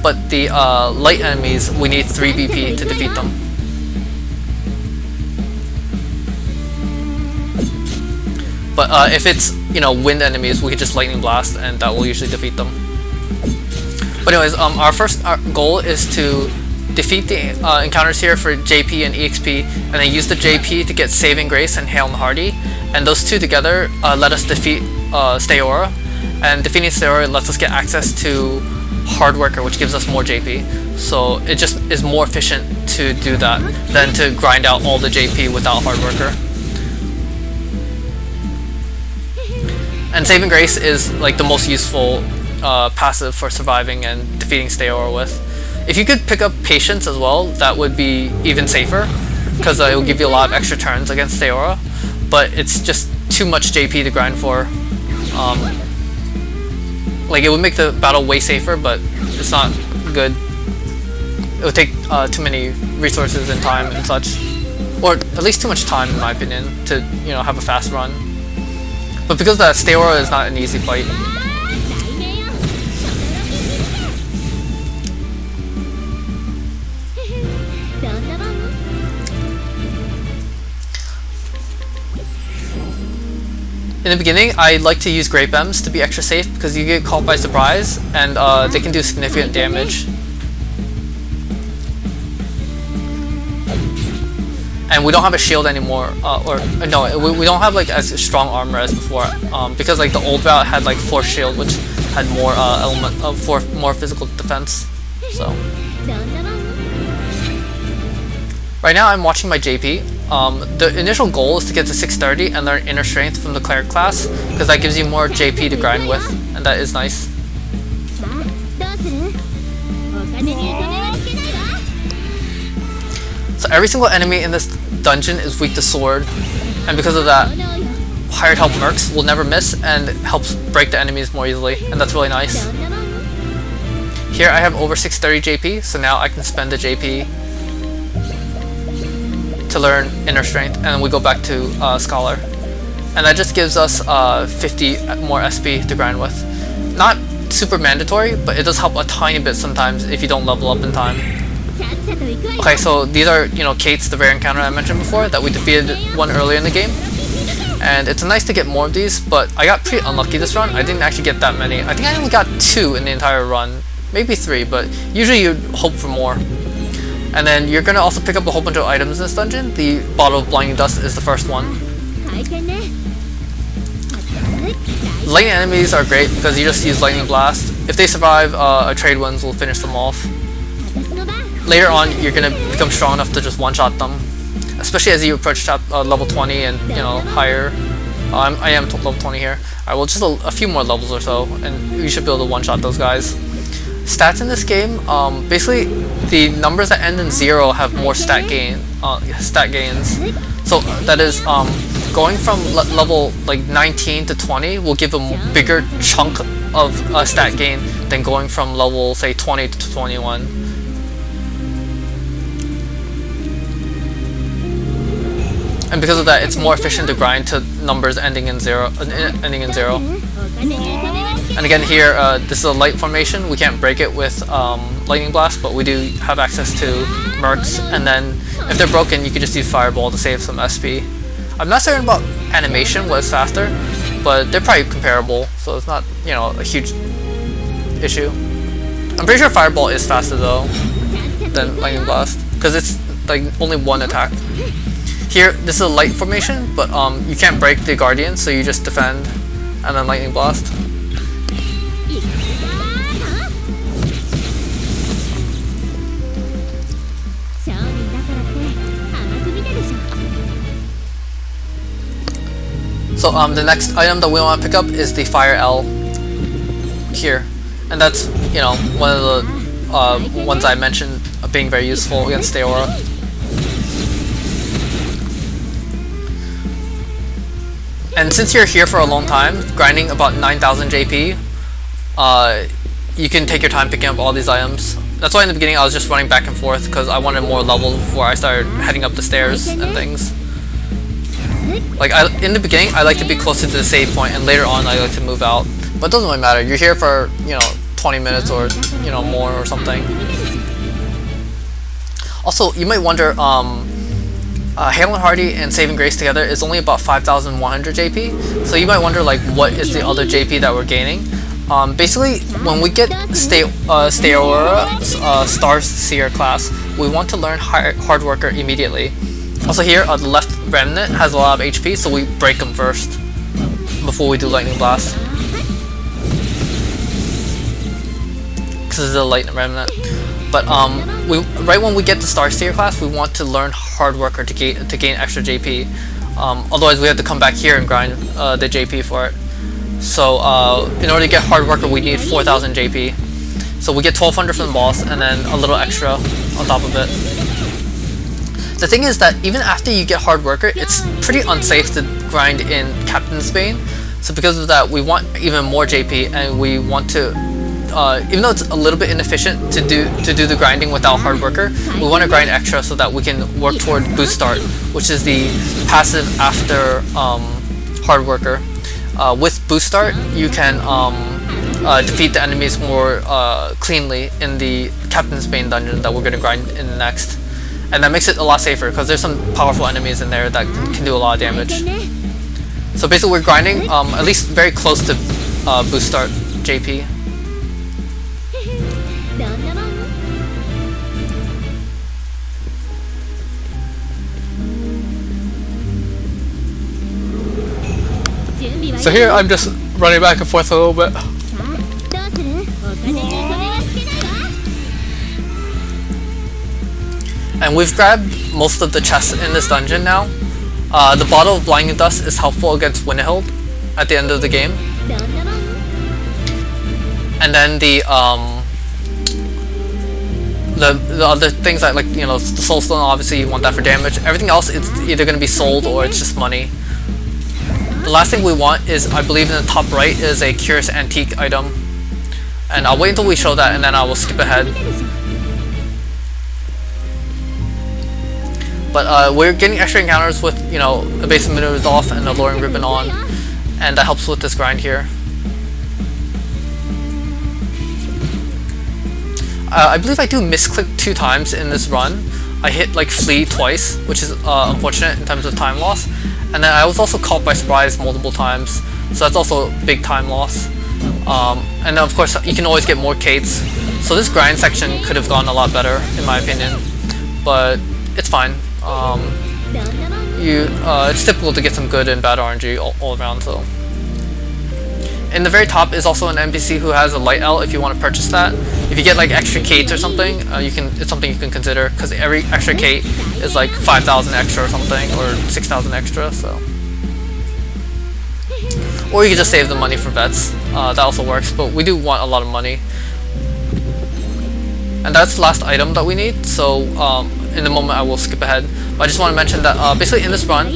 But the light enemies, we need 3 BP to defeat them. But if it's, you know, wind enemies, we could just lightning blast, and that will usually defeat them. But anyways, our first goal is to defeat the encounters here for JP and EXP, and then use the JP to get Saving Grace and Hail and Hardy, and those two together let us defeat Steora, and defeating Steora lets us get access to Hard Worker, which gives us more JP. So it just is more efficient to do that than to grind out all the JP without Hard Worker. And Saving Grace is like the most useful passive for surviving and defeating Steora with. If you could pick up Patience as well, that would be even safer, because it will give you a lot of extra turns against Steora, but it's just too much JP to grind for. Like, it would make the battle way safer, but it's not good. It would take too many resources and time and such, or at least too much time in my opinion, to, you know, have a fast run. But because that Steora is not an easy fight. In the beginning, I like to use Grape M's to be extra safe, because you get caught by surprise, and they can do significant damage. And we don't have a shield anymore, we don't have like as strong armor as before, because like the old route had like Force Shield, which had more more physical defense. So right now I'm watching my JP. The initial goal is to get to 630 and learn Inner Strength from the Cleric class, because that gives you more JP to grind with, and that is nice. So every single enemy in this dungeon is weak to sword, and because of that, hired help mercs will never miss and helps break the enemies more easily, and that's really nice. Here I have over 630 JP, so now I can spend the JP to learn Inner Strength, and then we go back to Scholar. And that just gives us 50 more SP to grind with. Not super mandatory, but it does help a tiny bit sometimes if you don't level up in time. Okay, so these are, you know, Kate's, the rare encounter I mentioned before, that we defeated one earlier in the game. And it's nice to get more of these, but I got pretty unlucky this run. I didn't actually get that many. I think I only got 2 in the entire run. Maybe 3, but usually you'd hope for more. And then you're gonna also pick up a whole bunch of items in this dungeon. The bottle of blinding dust is the first one. Lightning enemies are great because you just use lightning blast. If they survive, a trade winds will finish them off. Later on, you're gonna become strong enough to just one-shot them, especially as you approach level 20 and, you know, higher. I am level 20 here. Alright, well, just a few more levels or so, and you should be able to one-shot those guys. Stats in this game, basically the numbers that end in 0 have more stat gains. So that is, going from level like 19 to 20 will give a bigger chunk of stat gain than going from level, say, 20 to 21. And because of that, it's more efficient to grind to numbers ending in 0. And again here, this is a light formation. We can't break it with lightning blast, but we do have access to mercs. And then if they're broken, you can just use fireball to save some SP. I'm not certain about animation, what is faster, but they're probably comparable, so it's not, you know, a huge issue. I'm pretty sure fireball is faster though than lightning blast, because it's like only one attack. Here, this is a light formation, but you can't break the guardian, so you just defend and then lightning blast. So the next item that we want to pick up is the Fire L here, and that's, you know, one of the ones I mentioned being very useful against the Aura. And since you're here for a long time, grinding about 9,000 JP, you can take your time picking up all these items. That's why in the beginning I was just running back and forth, because I wanted more levels before I started heading up the stairs and things. Like, in the beginning, I like to be closer to the save point, and later on I like to move out. But it doesn't really matter. You're here for, you know, 20 minutes or, you know, more or something. Also, you might wonder, Hail and Hardy and Saving Grace together is only about 5,100 JP. So you might wonder, like, what is the other JP that we're gaining? Basically, when we get Aura, Star Seer class, we want to learn Hard Worker immediately. Also here, the left remnant has a lot of HP, so we break them first before we do Lightning Blast, because it's a light remnant. But right when we get the Star Seer class, we want to learn Hard Worker to gain extra JP. Otherwise, we have to come back here and grind the JP for it. So in order to get Hard Worker, we need 4,000 JP. So we get 1,200 from the boss, and then a little extra on top of it. The thing is that even after you get Hard Worker, it's pretty unsafe to grind in Captain's Bane. So because of that, we want even more JP, and we want to, even though it's a little bit inefficient to do the grinding without Hard Worker, we want to grind extra so that we can work toward Boost Start, which is the passive after Hard Worker. With Boost Start, you can defeat the enemies more cleanly in the Captain's Bane dungeon that we're going to grind in next. And that makes it a lot safer, because there's some powerful enemies in there that can do a lot of damage. So basically we're grinding at least very close to Boost Start JP. So here I'm just running back and forth a little bit. And we've grabbed most of the chests in this dungeon now. The bottle of blinding dust is helpful against Winnehild at the end of the game. And then the other things that, like, you know, the soul stone, obviously you want that for damage. Everything else, it's either going to be sold or it's just money. The last thing we want is, I believe in the top right, is a curious antique item. And I'll wait until we show that and then I will skip ahead. But we're getting extra encounters with, you know, evasive maneuvers off and alluring ribbon on. And that helps with this grind here. I believe I do misclick 2 times in this run. I hit like flee twice, which is unfortunate in terms of time loss. And then I was also caught by surprise multiple times, so that's also a big time loss. And then of course you can always get more Kates. So this grind section could have gone a lot better in my opinion, but it's fine. It's typical to get some good and bad RNG all around. So in the very top is also an NPC who has a light L if you want to purchase that. If you get like extra Kates or something, it's something you can consider, because every extra Kate is like 5,000 extra or something, or 6,000 extra. So, or you can just save the money for vets. That also works, but we do want a lot of money. And that's the last item that we need. So in the moment I will skip ahead. But I just want to mention that basically in this run,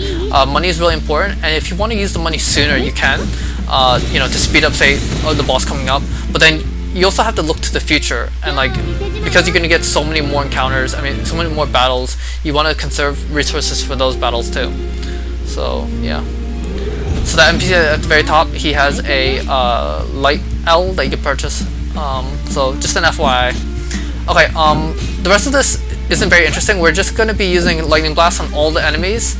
money is really important, and if you want to use the money sooner, you can. You know, to speed up, say, the boss coming up. But then you also have to look to the future, and like, because you're going to get so many more encounters, I mean, so many more battles, you want to conserve resources for those battles too. So yeah. So that NPC at the very top, he has a light L that you can purchase. So just an FYI. Okay, the rest of this isn't very interesting. We're just going to be using lightning blast on all the enemies.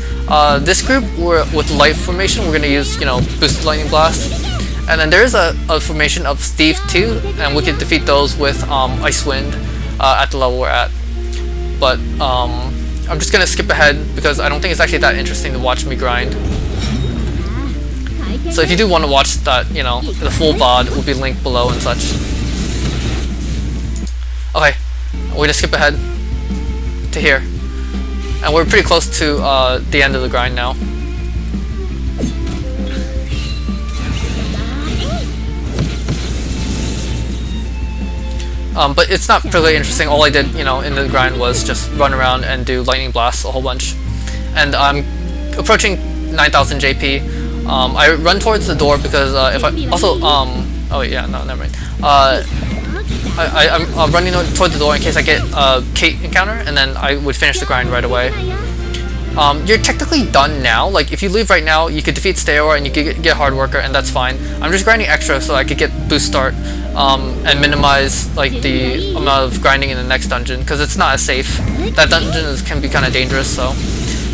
This group, with light formation, we're going to use, you know, boosted lightning blast. And then there is a formation of Thief too, and we can defeat those with Ice Wind at the level we're at. But I'm just going to skip ahead because I don't think it's actually that interesting to watch me grind. So if you do want to watch that, you know, the full VOD will be linked below and such. Okay, we're going to skip ahead to here. And we're pretty close to the end of the grind now. But it's not particularly interesting. All I did, you know, in the grind was just run around and do lightning blasts a whole bunch. And I'm approaching 9,000 JP. I run towards the door because if I also oh wait, yeah, no, never mind. I'm running toward the door in case I get a Kate encounter, and then I would finish the grind right away. You're technically done now. Like, if you leave right now, you could defeat Steor and you could get Hard Worker, and that's fine. I'm just grinding extra so I could get boost start and minimize like the amount of grinding in the next dungeon, because it's not as safe. That dungeon can be kind of dangerous. So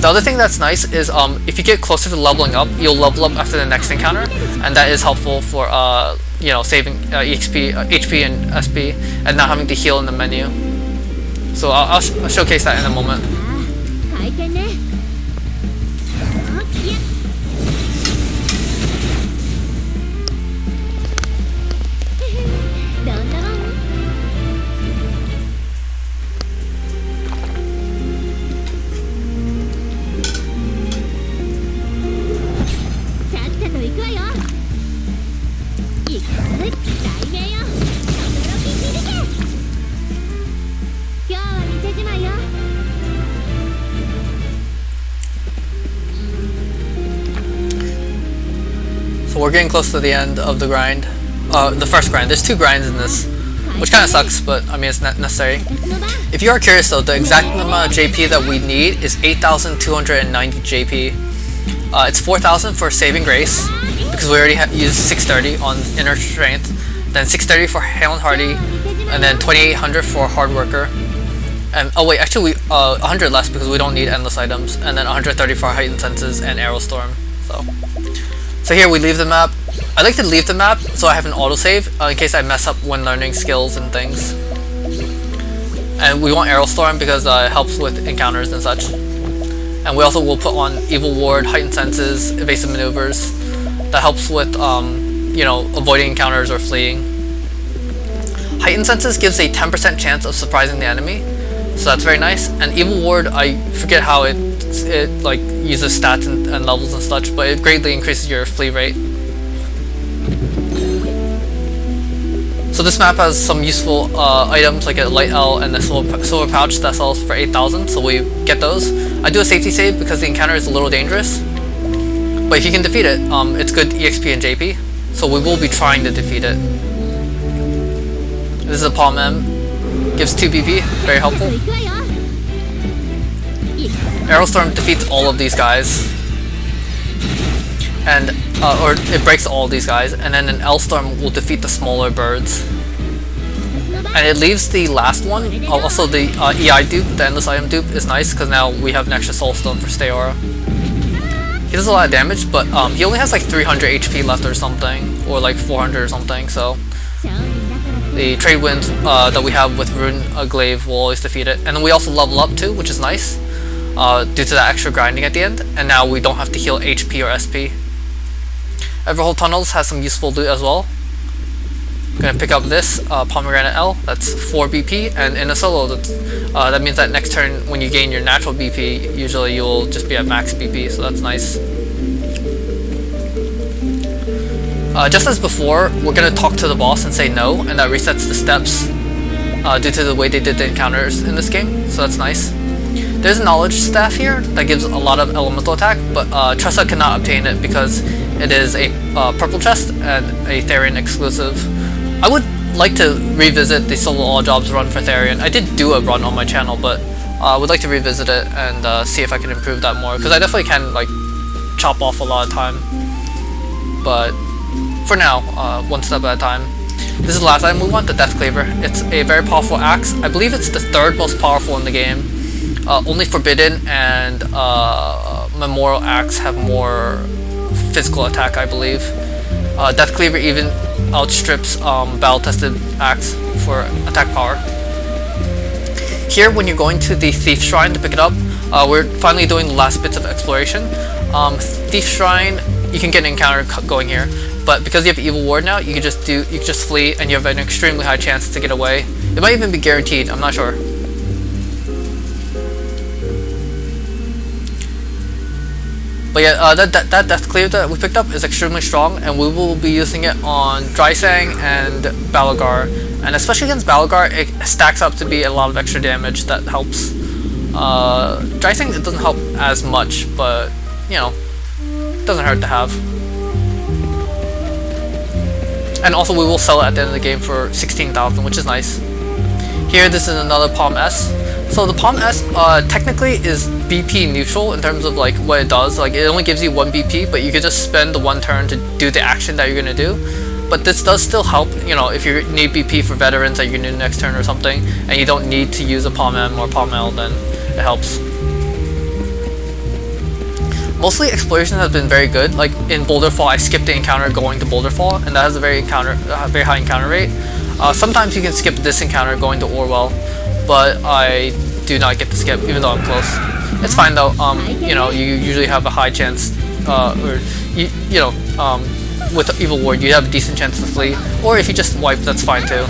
the other thing that's nice is if you get closer to leveling up, you'll level up after the next encounter, and that is helpful for you know, saving EXP, HP and SP, and not having to heal in the menu. So I'll showcase that in a moment. So we're getting close to the end of the grind. The first grind. There's 2 grinds in this, which kind of sucks, but I mean, it's not necessary. If you are curious though, the exact amount of JP that we need is 8,290 JP. It's 4,000 for Saving Grace, because we already used 630 on Inner Strength, then 630 for Hale and Hardy, and then 2,800 for Hard Worker. And oh wait, actually 100 less because we don't need endless items, and then 130 for Heightened Senses and Arrow Storm. So here we leave the map. I like to leave the map so I have an autosave in case I mess up when learning skills and things. And we want Arrow Storm because it helps with encounters and such. And we also will put on Evil Ward, Heightened Senses, Evasive Maneuvers. That helps with you know, avoiding encounters or fleeing. Heightened Senses gives a 10% chance of surprising the enemy. so that's very nice. And Evil Ward, I forget how it like uses stats and levels and such, but it greatly increases your flee rate. So this map has some useful items like a light L and a silver pouch that sells for 8,000, so we get those. I do a safety save because the encounter is a little dangerous, but if you can defeat it, it's good EXP and JP, so we will be trying to defeat it. This is a Palm M, gives 2 BP, very helpful. Aerostorm defeats all of these guys, and or it breaks all of these guys, and then an L-Storm will defeat the smaller birds. And it leaves the last one, also the EI dupe, the Endless Item dupe, is nice because now we have an extra Soul Stone for Stay Aura. He does a lot of damage, but he only has like 300 HP left or something, or like 400 or something, so the trade winds that we have with Rune Glaive will always defeat it. And then we also level up too, which is nice, due to that extra grinding at the end, and now we don't have to heal HP or SP. Everhold Tunnels has some useful loot as well. I'm gonna pick up this Pomegranate L, that's 4 BP, and in a solo, that means that next turn when you gain your natural BP, usually you'll just be at max BP, so that's nice. Just as before, we're gonna talk to the boss and say no, and that resets the steps due to the way they did the encounters in this game, so that's nice. There's a knowledge staff here that gives a lot of elemental attack, but Tressa cannot obtain it because it is a purple chest and a Therian exclusive. I would like to revisit the solo all jobs run for Therian. I did do a run on my channel, but I would like to revisit it and see if I can improve that more, because I definitely can like chop off a lot of time. But for now, one step at a time. This is the last item we want, the Death Cleaver. It's a very powerful axe. I believe it's the 3rd most powerful in the game. Only Forbidden and Memorial Axe have more physical attack, I believe. Death Cleaver even outstrips battle-tested axe for attack power. Here, when you're going to the Thief Shrine to pick it up, we're finally doing the last bits of exploration. Thief Shrine, you can get an encounter going here, but because you have Evil Ward now, you can just flee, and you have an extremely high chance to get away. It might even be guaranteed, I'm not sure. But yeah, that Death Cleaver that we picked up is extremely strong, and we will be using it on Drysang and Balagar. And especially against Balagar, it stacks up to be a lot of extra damage that helps. Drysang, it doesn't help as much, but, you know, it doesn't hurt to have. And also we will sell it at the end of the game for 16,000, which is nice. Here, this is another Palm S. So the Palm S technically is BP neutral in terms of like what it does. Like it only gives you 1 BP, but you could just spend the 1 turn to do the action that you're gonna do. But this does still help, you know, if you need BP for veterans that you're gonna do next turn or something, and you don't need to use a Palm M or Palm L, then it helps. Mostly exploration has been very good. Like in Boulder Fall, I skipped the encounter going to Boulder Fall, and that has a very high encounter rate. Sometimes you can skip this encounter going to Orwell, but I do not get to skip, even though I'm close. It's fine though. You know, you usually have a high chance, with Evil Ward, you have a decent chance to flee, or if you just wipe, that's fine too.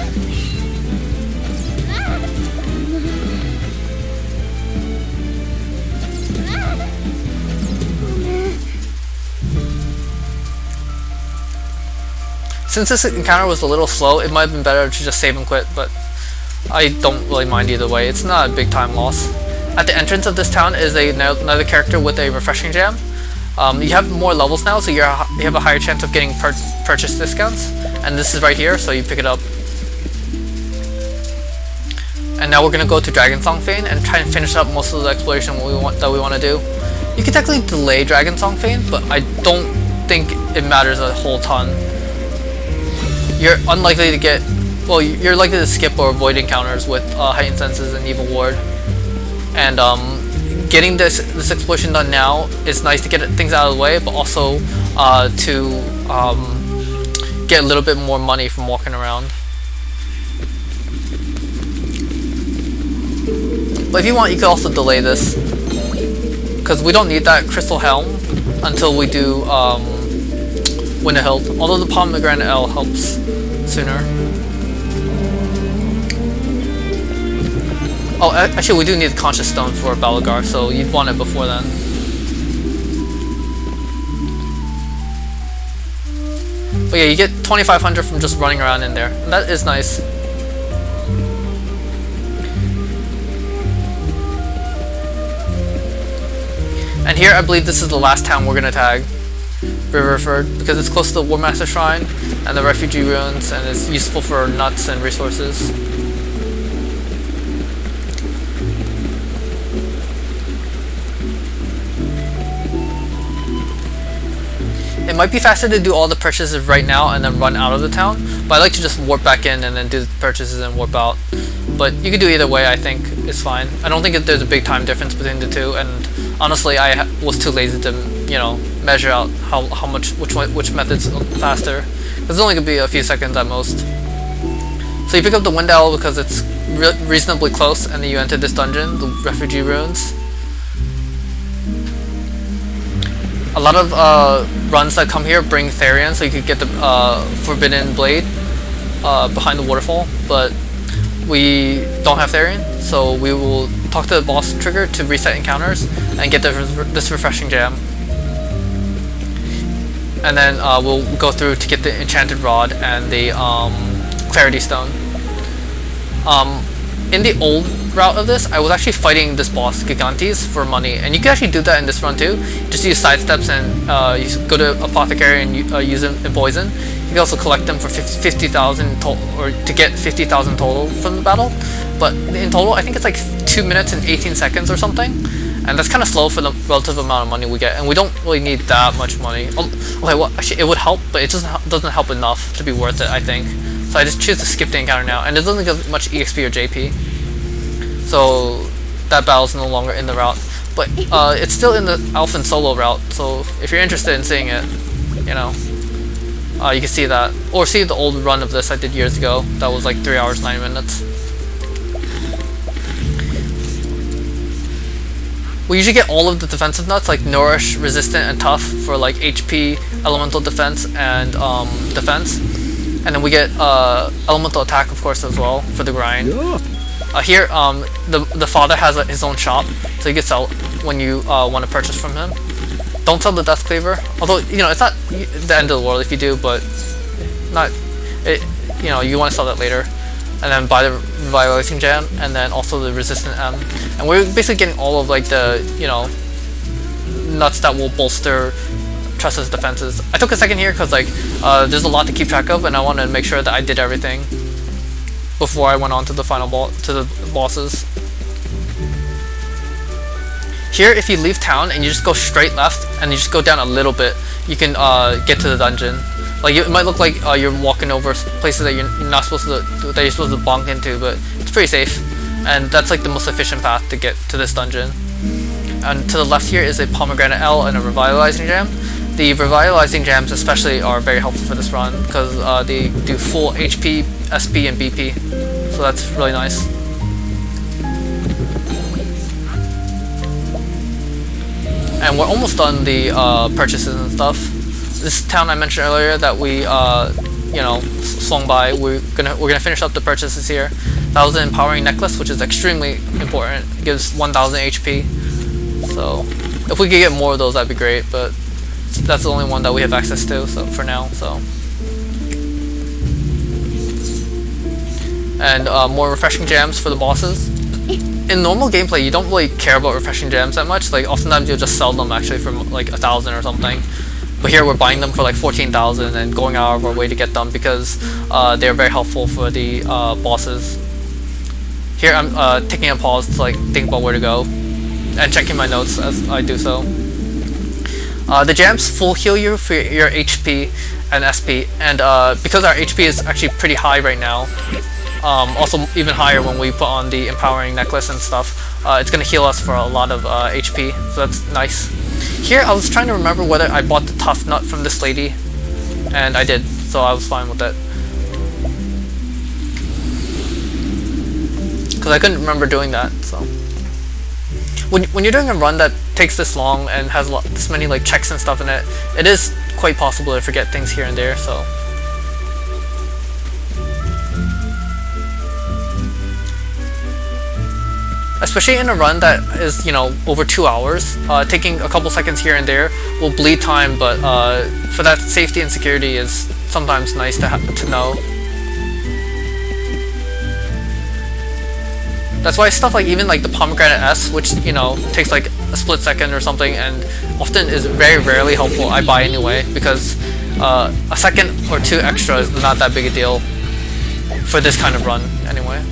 Since this encounter was a little slow, it might have been better to just save and quit, but I don't really mind either way. It's not a big time loss. At the entrance of this town is another character with a refreshing jam. You have more levels now, so you have a higher chance of getting purchase discounts. And this is right here, so you pick it up. And now we're gonna go to Dragonsong Fane and try and finish up most of the exploration that we want to do. You can technically delay Dragonsong Fane, but I don't think it matters a whole ton. You're unlikely to get, well, you're likely to skip or avoid encounters with Heightened Senses and Evil Ward. And getting this exploration done now is nice to get things out of the way, but also to get a little bit more money from walking around. But if you want, you could also delay this, because we don't need that Crystal Helm until we do Winterhild, although the Pomegranate L helps sooner. Oh, actually we do need the Conscious Stone for Balagar, so you'd want it before then. But yeah, you get 2,500 from just running around in there. And that is nice. And here I believe this is the last town we're gonna tag, Riverford, because it's close to the War Master Shrine and the refugee ruins, and it's useful for nuts and resources. It might be faster to do all the purchases right now and then run out of the town, but I like to just warp back in and then do the purchases and warp out. But you could do either way, I think it's fine. I don't think that there's a big time difference between the two, and honestly I was too lazy to, you know, measure out how much, which method's faster. It's only gonna be a few seconds at most. So you pick up the Wind Owl because it's reasonably close, and then you enter this dungeon, the refugee ruins. A lot of runs that come here bring Therian, so you could get the Forbidden Blade behind the waterfall, but we don't have Therian, so we will talk to the boss trigger to reset encounters and get this refreshing gem. And then we'll go through to get the Enchanted Rod and the Clarity Stone. In the old route of this, I was actually fighting this boss, Gigantes, for money, and you can actually do that in this run too. Just use side steps and you go to Apothecary and use them in poison. You can also collect them for 50,000 or to get 50,000 total from the battle. But in total, I think it's like 2 minutes and 18 seconds or something, and that's kind of slow for the relative amount of money we get. And we don't really need that much money. Okay, well, actually, it would help, but it doesn't help enough to be worth it, I think. So I just choose to skip the encounter now, and it doesn't give much EXP or JP. So that battle's no longer in the route, but it's still in the Alphen solo route. So if you're interested in seeing it, you know, you can see that, or see the old run of this I did years ago. That was like 3 hours 9 minutes. We usually get all of the defensive nuts, like Nourish, Resistant, and Tough for like HP, Elemental Defense, and Defense. And then we get Elemental Attack, of course, as well for the grind. Here, the father has his own shop, so you can sell when you want to purchase from him. Don't sell the Death Cleaver, although, you know, it's not the end of the world if you do, but not it. You know, you want to sell that later. And then buy the Revitalizing Gem, and then also the Resistant M. And we're basically getting all of like the, you know, nuts that will bolster Tressa's defenses. I took a second here because like there's a lot to keep track of, and I wanted to make sure that I did everything before I went on to the final bosses. Here, if you leave town and you just go straight left and you just go down a little bit, you can get to the dungeon. Like, it might look like you're walking over places that you're not supposed to, that you're supposed to bonk into, but it's pretty safe, and that's like the most efficient path to get to this dungeon. And to the left here is a Pomegranate L and a Revitalizing Gem. The Revitalizing Gems especially are very helpful for this run because they do full HP, SP, and BP, so that's really nice. And we're almost done the purchases and stuff. This town I mentioned earlier that we you know, swung by, we're gonna finish up the purchases here. That was an Empowering Necklace, which is extremely important. It gives 1,000 HP. So if we could get more of those, that'd be great, but that's the only one that we have access to, so for now. So, and more refreshing gems for the bosses. In normal gameplay, you don't really care about refreshing gems that much. Like, oftentimes you'll just sell them actually for like 1,000 or something. But here we're buying them for like 14,000 and going out of our way to get them because they're very helpful for the bosses. Here I'm taking a pause to like think about where to go and checking my notes as I do so. The gems full heal you for your HP and SP, and because our HP is actually pretty high right now, also even higher when we put on the Empowering Necklace and stuff, it's going to heal us for a lot of HP, so that's nice. Here I was trying to remember whether I bought the Tough Nut from this lady, and I did, so I was fine with it. Because I couldn't remember doing that, so. When you're doing a run that takes this long and has this many like checks and stuff in it, it is quite possible to forget things here and there, so. especially in a run that is, you know, over 2 hours. Taking a couple seconds here and there will bleed time, but for that safety and security is sometimes nice to know. That's why stuff like even like the Pomegranate S, which, you know, takes like a split second or something and often is very rarely helpful, I buy anyway, because a second or two extra is not that big a deal for this kind of run anyway.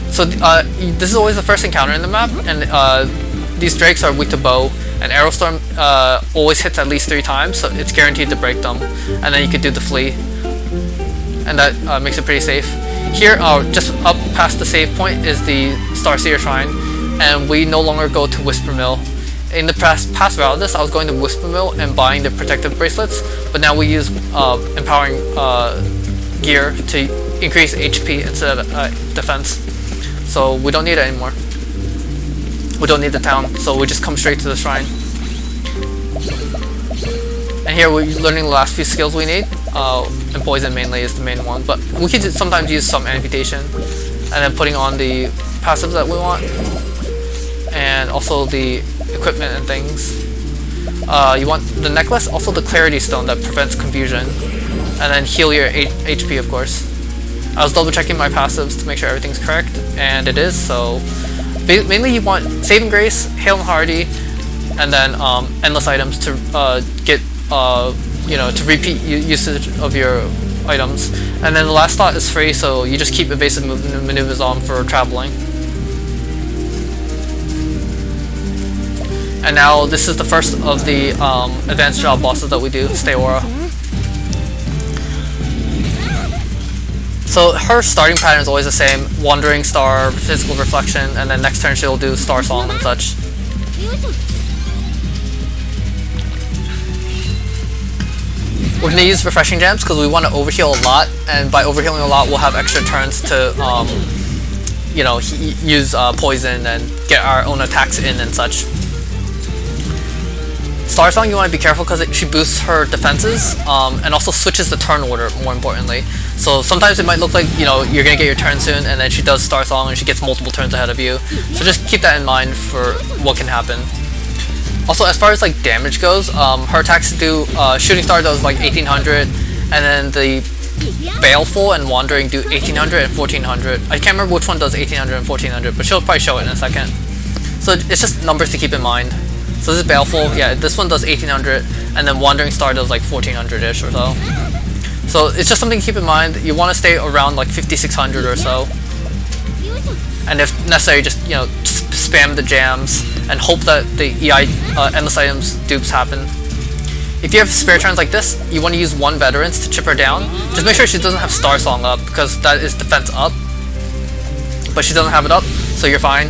So this is always the first encounter in the map, and these drakes are weak to bow, and Aerostorm always hits at least 3 times, so it's guaranteed to break them. And then you could do the flee, and that makes it pretty safe. Here, just up past the save point is the Starseer Shrine, and we no longer go to Whisper Mill. In the past route of this, I was going to Whisper Mill and buying the protective bracelets, but now we use empowering gear to increase HP instead of defense. So we don't need it anymore. We don't need the town, so we just come straight to the shrine. And here we're learning the last few skills we need. And poison mainly is the main one, but we could sometimes use some amputation, and then putting on the passives that we want, and also the equipment and things. You want the necklace, also the clarity stone that prevents confusion, and then heal your HP, of course. I was double checking my passives to make sure everything's correct, and it is. So mainly you want Saving Grace, Hail and Hardy, and then endless items to get you know, to repeat usage of your items. And then the last slot is free, so you just keep evasive maneuvers on for traveling. And now this is the first of the advanced job bosses that we do, Steora. So her starting pattern is always the same: Wandering Star, Physical Reflection, and then next turn she'll do Star Song and such. We're going to use Refreshing Gems because we want to overheal a lot, and by overhealing a lot we'll have extra turns to you know, use poison and get our own attacks in and such. Star Song, you want to be careful because she boosts her defenses and also switches the turn order, more importantly. So sometimes it might look like, you know, you're going to get your turn soon, and then she does Star Song and she gets multiple turns ahead of you. So just keep that in mind for what can happen. Also, as far as like damage goes, her attacks do, Shooting Star does like 1800, and then the Baleful and Wandering do 1800 and 1400. I can't remember which one does 1800 and 1400, but she'll probably show it in a second. So it's just numbers to keep in mind. So this is Baleful, yeah, this one does 1800, and then Wandering Star does like 1400-ish or so. So it's just something to keep in mind. You want to stay around like 5600 or so. And if necessary, just, you know, spam the jams and hope that the EI endless items dupes happen. If you have spare turns like this, you want to use one Veterans to chip her down. Just make sure she doesn't have Star Song up, because that is defense up, but she doesn't have it up, so you're fine.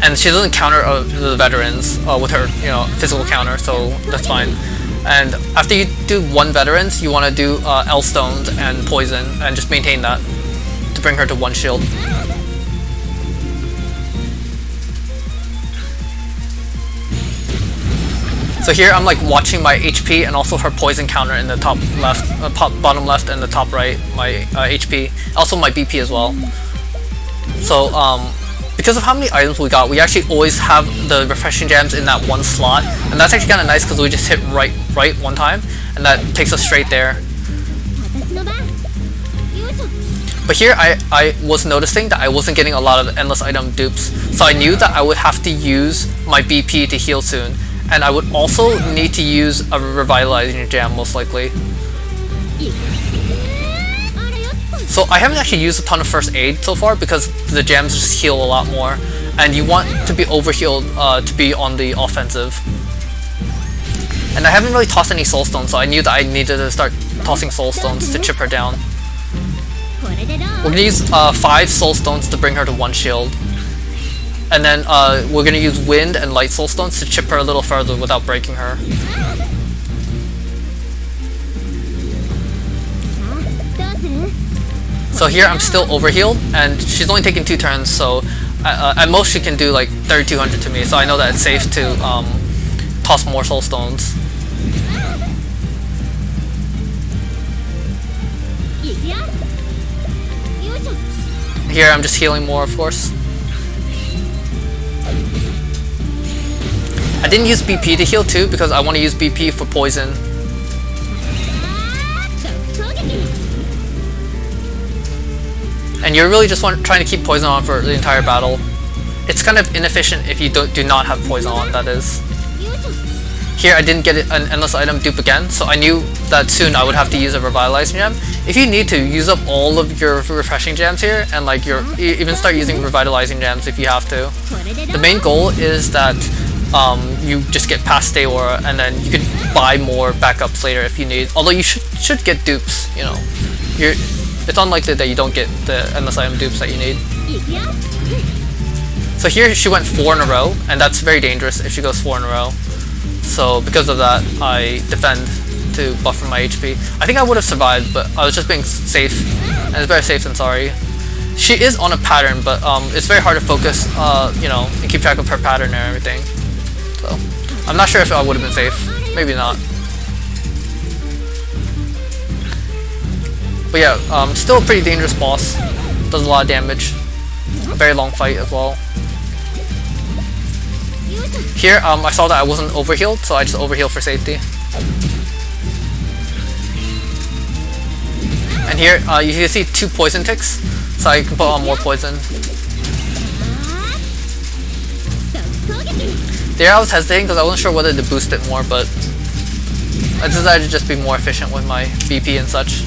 And she doesn't counter the Veterans with her, you know, physical counter, so that's fine. And after you do one Veterans, you want to do L Stones and Poison, and just maintain that to bring her to 1 shield. So here I'm like watching my HP and also her poison counter in the top left, bottom left, and the top right, my HP, also my BP as well. So because of how many items we got, we actually always have the refreshing gems in that one slot, and that's actually kind of nice because we just hit right one time, and that takes us straight there. But here I was noticing that I wasn't getting a lot of endless item dupes, so I knew that I would have to use my BP to heal soon. And I would also need to use a revitalizing gem, most likely. So I haven't actually used a ton of first aid so far because the gems just heal a lot more, and you want to be overhealed to be on the offensive. And I haven't really tossed any soul stones, so I knew that I needed to start tossing soul stones to chip her down. We're gonna use 5 soul stones to bring her to 1 shield. And then we're going to use Wind and Light Soul Stones to chip her a little further without breaking her. So here I'm still overhealed, and she's only taking 2 turns, so at most she can do like 3200 to me, so I know that it's safe to toss more Soul Stones. Here I'm just healing more, of course. I didn't use BP to heal too because I want to use BP for poison. And you're really just trying to keep poison on for the entire battle. It's kind of inefficient if you do not have poison on, that is. Here I didn't get an endless item dupe again, so I knew that soon I would have to use a revitalizing gem. If you need to, use up all of your refreshing gems here, and like even start using revitalizing gems if you have to. The main goal is that you just get past Stay Aura, and then you can buy more backups later if you need. Although you should get dupes, you know. It's unlikely that you don't get the endless item dupes that you need. So here she went 4 in a row, and that's very dangerous if she goes 4 in a row. So because of that, I defend to buffer my HP. I think I would have survived, but I was just being safe, and it's better safe than sorry. She is on a pattern, but it's very hard to focus, you know, and keep track of her pattern and everything. So I'm not sure if I would have been safe. Maybe not. But yeah, still a pretty dangerous boss. Does a lot of damage. A very long fight as well. Here, I saw that I wasn't overhealed, so I just overhealed for safety. And here, you can see 2 poison ticks, so I can put on more poison. There I was hesitating because I wasn't sure whether to boost it more, but I decided to just be more efficient with my BP and such.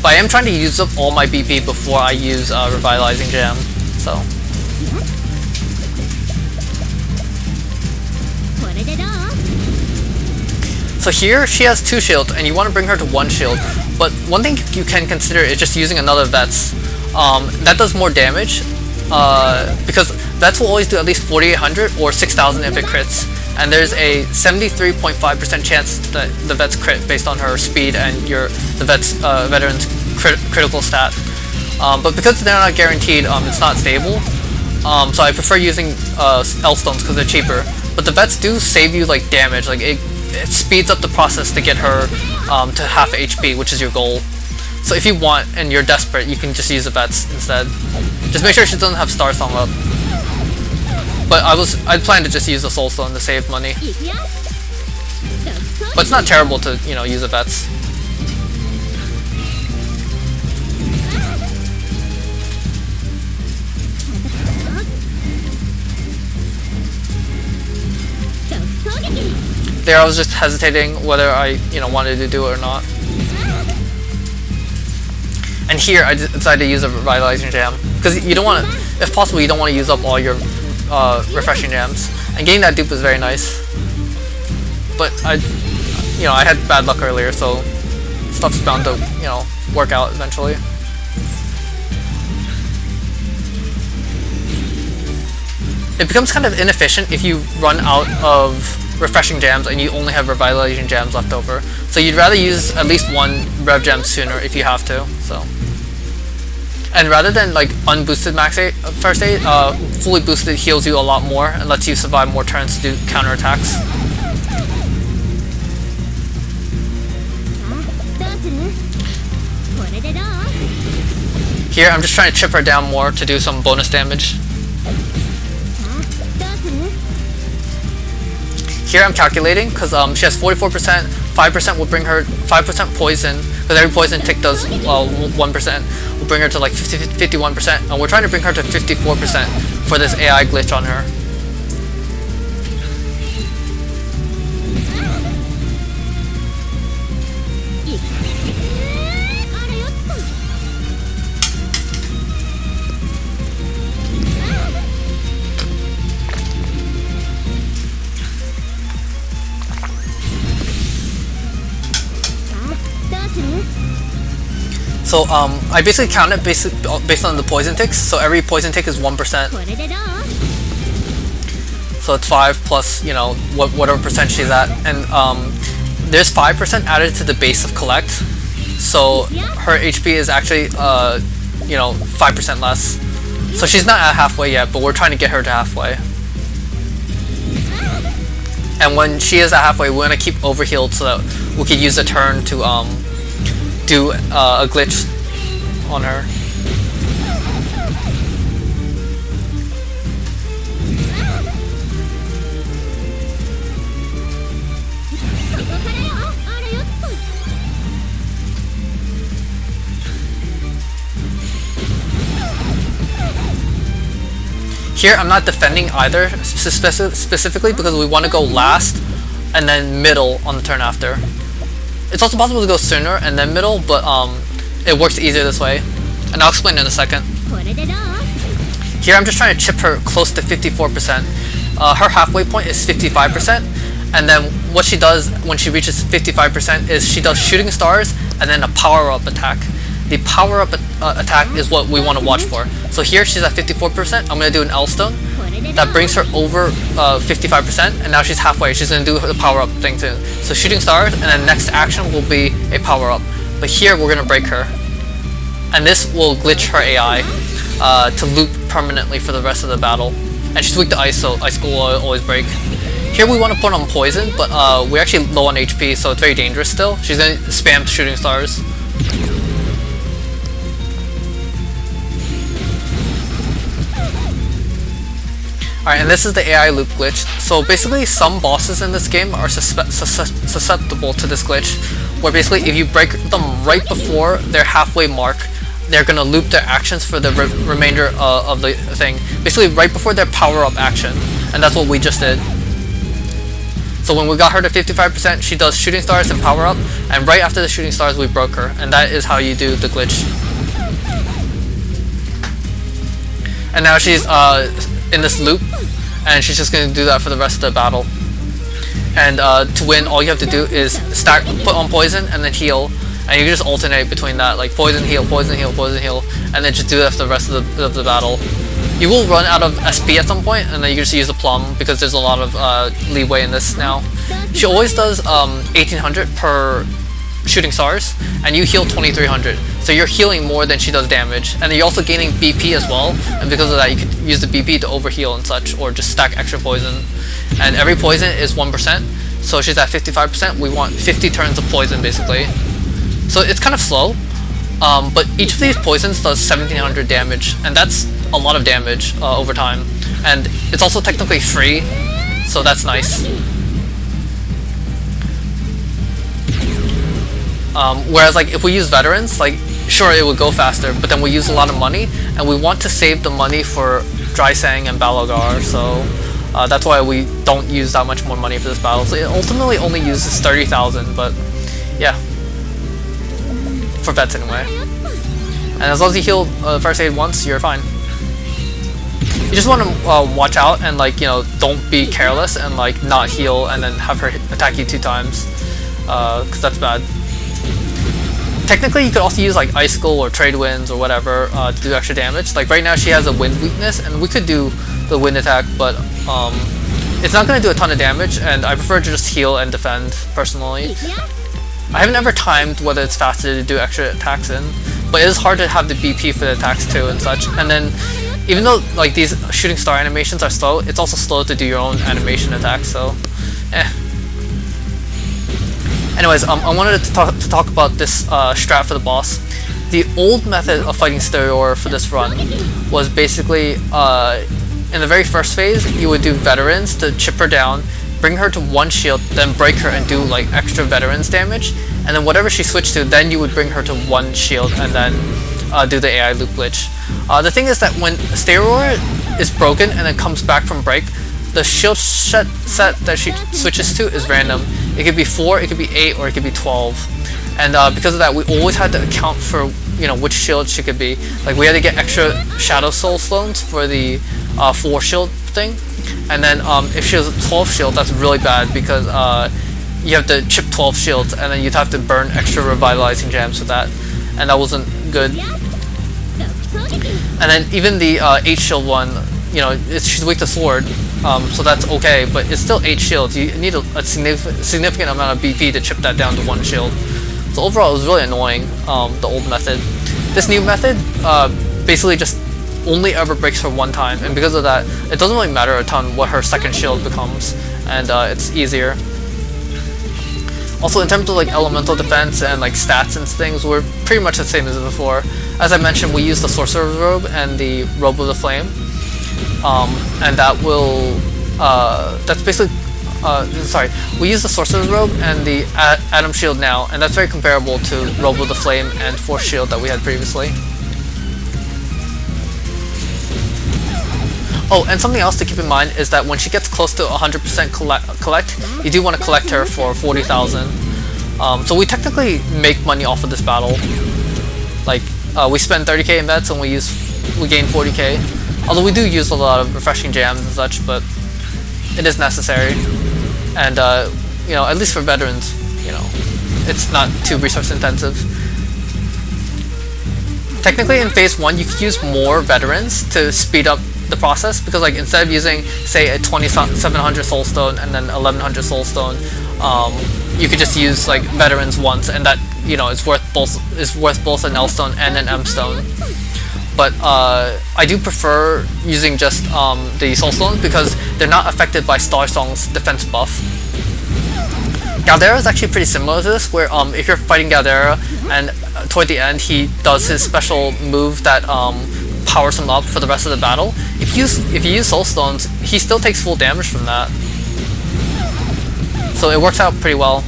But I am trying to use up all my BP before I use Revitalizing Gem, so. So here, she has 2 shields, and you want to bring her to 1 shield. But one thing you can consider is just using another Vets. That does more damage, because Vets will always do at least 4800 or 6000 if it crits. And there's a 73.5% chance that the Vets crit based on her speed and the Veteran's critical stat. But because they're not guaranteed, it's not stable. So I prefer using L-Stones because they're cheaper. But the Vets do save you like damage, like it speeds up the process to get her to half HP, which is your goal. So if you want and you're desperate, you can just use the Vets instead. Just make sure she doesn't have Star Song up. But I'd plan to just use the Soul Stone to save money. But it's not terrible to, you know, use the Vets. There I was just hesitating whether I, you know, wanted to do it or not. And here I decided to use a Revitalizing Gem. Because you don't want to, if possible, you don't want to use up all your refreshing gems. And getting that dupe was very nice. But I had bad luck earlier, so stuff's bound to, you know, work out eventually. It becomes kind of inefficient if you run out of refreshing gems and you only have revitalizing gems left over. So you'd rather use at least 1 rev gem sooner if you have to. So, and rather than like unboosted max first aid, fully boosted heals you a lot more and lets you survive more turns to do counterattacks. Here I'm just trying to chip her down more to do some bonus damage. Here I'm calculating because she has 44%, 5% will bring her 5% poison, because every poison tick does 1%, will bring her to like 51%, and we're trying to bring her to 54% for this AI glitch on her. So I basically count it based on the poison ticks. So every poison tick is 1%. So it's 5 plus, you know, whatever percent she's at, and there's 5% added to the base of collect. So her HP is actually, you know, 5% less. So she's not at halfway yet, but we're trying to get her to halfway. And when she is at halfway, we're gonna keep overhealed so that we could use a turn to do a glitch on her. Here I'm not defending either specifically because we want to go last and then middle on the turn after. It's also possible to go sooner and then middle, but it works easier this way, and I'll explain in a second. Here I'm just trying to chip her close to 54%. Her halfway point is 55%, and then what she does when she reaches 55% is she does shooting stars and then a power-up attack. The power-up attack is what we want to watch for. So here she's at 54%, I'm going to do an L stone. That brings her over 55%, and now she's halfway. She's going to do the power-up thing too. So shooting stars, and then next action will be a power-up. But here we're going to break her. And this will glitch her AI to loop permanently for the rest of the battle. And she's weak to ice, so ice will always break. Here we want to put on poison, but we're actually low on HP, so it's very dangerous still. She's going to spam shooting stars. Alright, and this is the AI loop glitch. So basically some bosses in this game are susceptible to this glitch, where basically if you break them right before their halfway mark, they're going to loop their actions for the remainder of the thing. Basically right before their power-up action, and that's what we just did. So when we got her to 55%, she does shooting stars and power-up, and right after the shooting stars we broke her, and that is how you do the glitch. And now she's in this loop, and she's just going to do that for the rest of the battle. And to win, all you have to do is put on poison and then heal, and you can just alternate between that, like poison, heal, poison, heal, poison, heal, and then just do that for the rest of the battle. You will run out of SP at some point, and then you can just use the plum because there's a lot of leeway in this now. She always does 1800 per shooting stars, and you heal 2300. So you're healing more than she does damage, and you're also gaining BP as well, and because of that you can use the BP to overheal and such, or just stack extra poison. And every poison is 1%, so she's at 55%, we want 50 turns of poison basically. So it's kind of slow, but each of these poisons does 1700 damage, and that's a lot of damage over time. And it's also technically free, so that's nice. Whereas like if we use veterans, like sure it would go faster, but then we use a lot of money, and we want to save the money for Drysang and Balagar, so that's why we don't use that much more money for this battle. So it ultimately only uses 30,000, but yeah, for vets anyway. And as long as you heal first aid once, you're fine. You just want to watch out and, like, you know, don't be careless and like not heal and then have her attack you 2 times, because that's bad. Technically you could also use like Icicle or Trade Winds or whatever to do extra damage. Like right now she has a wind weakness, and we could do the wind attack, but it's not going to do a ton of damage, and I prefer to just heal and defend personally. I haven't ever timed whether it's faster to do extra attacks in, but it is hard to have the BP for the attacks too and such. And then even though like these shooting star animations are slow, it's also slow to do your own animation attacks, so Anyways, I wanted to talk about this strat for the boss. The old method of fighting Stereor for this run was basically, in the very first phase, you would do veterans to chip her down, bring her to 1 shield, then break her and do like extra veterans damage, and then whatever she switched to, then you would bring her to 1 shield and then do the AI loop glitch. The thing is that when Stereor is broken and then comes back from break, the shield set that she switches to is random. It could be 4, it could be 8, or it could be 12. And because of that, we always had to account for, you know, which shield she could be. Like we had to get extra Shadow Soul Stones for the 4 shield thing. And then if she was a 12 shield, that's really bad because you have to chip 12 shields, and then you'd have to burn extra revitalizing gems for that. And that wasn't good. And then even the 8 shield one, you know, she's weak to sword, so that's okay, but it's still 8 shields. You need a significant amount of BP to chip that down to 1 shield. So overall it was really annoying, the old method. This new method basically just only ever breaks her 1 time, and because of that, it doesn't really matter a ton what her second shield becomes, and it's easier. Also, in terms of like elemental defense and like stats and things, we're pretty much the same as before. As I mentioned, we use the Sorcerer's Robe and the Robe of the Flame, and that will that's basically we use the Sorcerer's Robe and the Atom Shield now, and that's very comparable to Robe of the Flame and Force Shield that we had previously. Oh, and something else to keep in mind is that when she gets close to 100% collect, you do want to collect her for 40,000. So we technically make money off of this battle. Like, we spend 30k in bets and we gain 40k. Although we do use a lot of refreshing jams and such, but it is necessary. And you know, at least for veterans, you know, it's not too resource intensive. Technically in phase 1 you could use more veterans to speed up the process, because like instead of using say a 2700 soulstone and then 1100 soulstone, you could just use like veterans once, and that, you know, is worth both an L stone and an M stone. But I do prefer using just the soulstones because they're not affected by Star Song's defense buff. Galdera is actually pretty similar to this, where if you're fighting Galdera and toward the end he does his special move that powers him up for the rest of the battle, if you use soul stones, he still takes full damage from that. So it works out pretty well.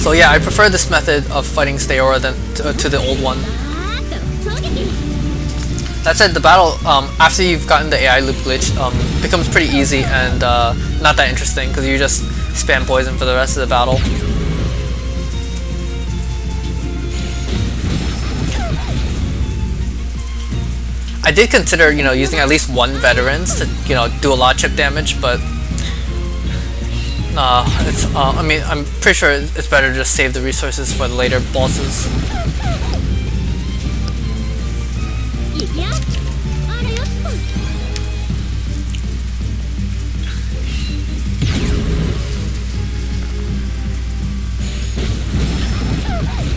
So yeah, I prefer this method of fighting Steora than to the old one. That said, the battle, after you've gotten the AI loop glitch, becomes pretty easy and not that interesting, because you just spam poison for the rest of the battle. I did consider, you know, using at least one veterans to, you know, do a lot of chip damage, but it's, I mean, I'm pretty sure it's better to just save the resources for the later bosses.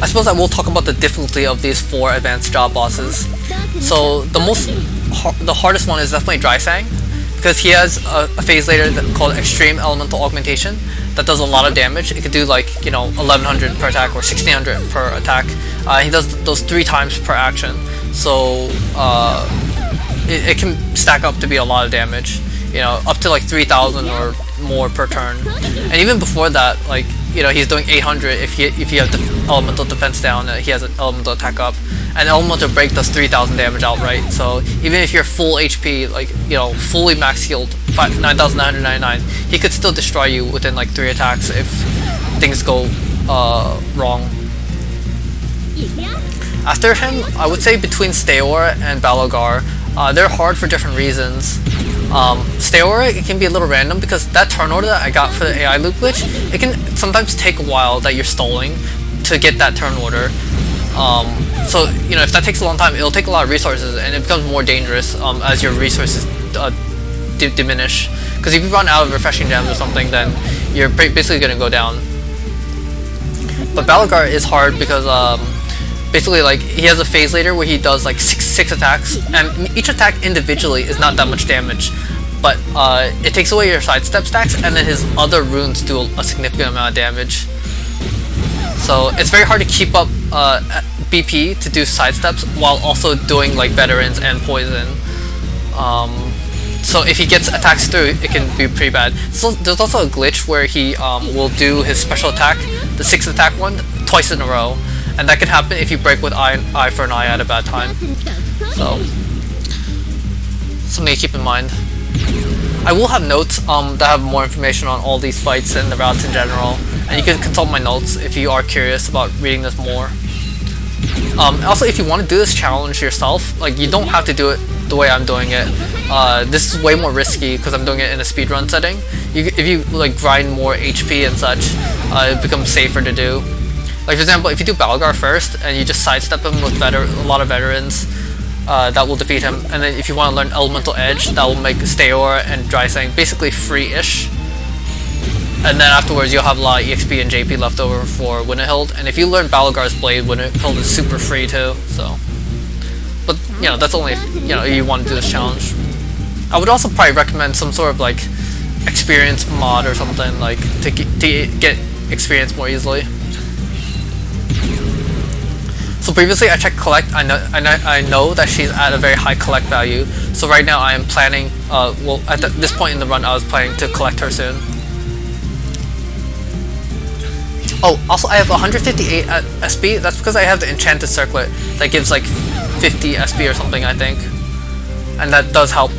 I suppose I will talk about the difficulty of these 4 advanced job bosses. So the hardest one is definitely Drysang, because he has a phase later called Extreme Elemental Augmentation that does a lot of damage. It could do like, you know, 1100 per attack or 1600 per attack. He does those 3 times per action, so it can stack up to be a lot of damage. You know, up to like 3000 or more per turn. And even before that, like, you know, he's doing 800 if you have the elemental defense down, he has an elemental attack up, and elemental break does 3000 damage outright. So even if you're full HP, like, you know, fully max healed 9999, he could still destroy you within like 3 attacks if things go wrong. After him, I would say between Steora and Balogar, they're hard for different reasons. Steora, it can be a little random because that turn order that I got for the AI loop glitch, it can sometimes take a while that you're stalling to get that turn order. So, you know, if that takes a long time, it'll take a lot of resources and it becomes more dangerous as your resources diminish. Because if you run out of refreshing gems or something, then you're basically going to go down. But Balogar is hard because basically, like, he has a phase later where he does like six attacks, and each attack individually is not that much damage, but it takes away your sidestep stacks, and then his other runes do a significant amount of damage. So it's very hard to keep up BP to do sidesteps while also doing like veterans and poison. So if he gets attacks through, it can be pretty bad. So there's also a glitch where he will do his special attack, the 6th attack one, twice in a row. And that can happen if you break with eye for an eye at a bad time. So, something to keep in mind. I will have notes that have more information on all these fights and the routes in general. And you can consult my notes if you are curious about reading this more. Also, if you want to do this challenge yourself, like, you don't have to do it the way I'm doing it. This is way more risky because I'm doing it in a speedrun setting. If you like grind more HP and such, it becomes safer to do. Like, for example, if you do Balogar first and you just sidestep him with a lot of veterans, that will defeat him. And then if you want to learn Elemental Edge, that will make Steora and Drysang basically free-ish. And then afterwards you'll have a lot of EXP and JP left over for Winterhild. And if you learn Balogar's Blade, Winterhild is super free too, so. But, you know, that's only if, you know, you want to do this challenge. I would also probably recommend some sort of, like, experience mod or something, like, to get experience more easily. So previously I checked collect. I know that she's at a very high collect value. So right now I am planning. Well, at this point in the run, I was planning to collect her soon. Oh, also I have 158 SP. That's because I have the enchanted circlet that gives like 50 SP or something, I think, and that does help.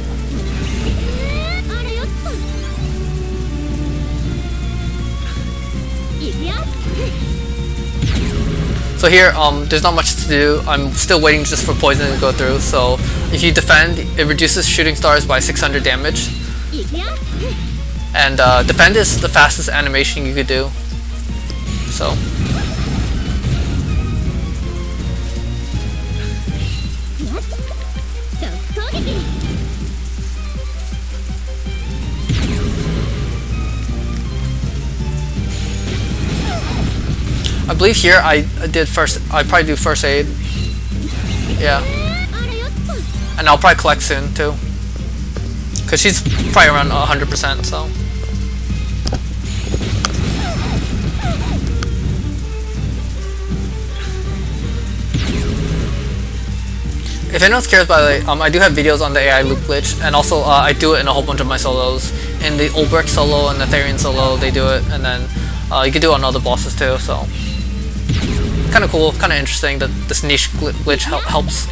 So here, there's not much to do. I'm still waiting just for poison to go through. So if you defend, it reduces shooting stars by 600 damage. And defend is the fastest animation you could do. So. I believe here I probably do first aid. Yeah. And I'll probably collect soon too. Cause she's probably around 100%, so. If anyone cares, by the way, I do have videos on the AI loop glitch, and also I do it in a whole bunch of my solos. In the Ulbrich solo and the Therian solo, they do it, and then you can do it on other bosses too, so. Kind of cool, kind of interesting that this niche glitch helps.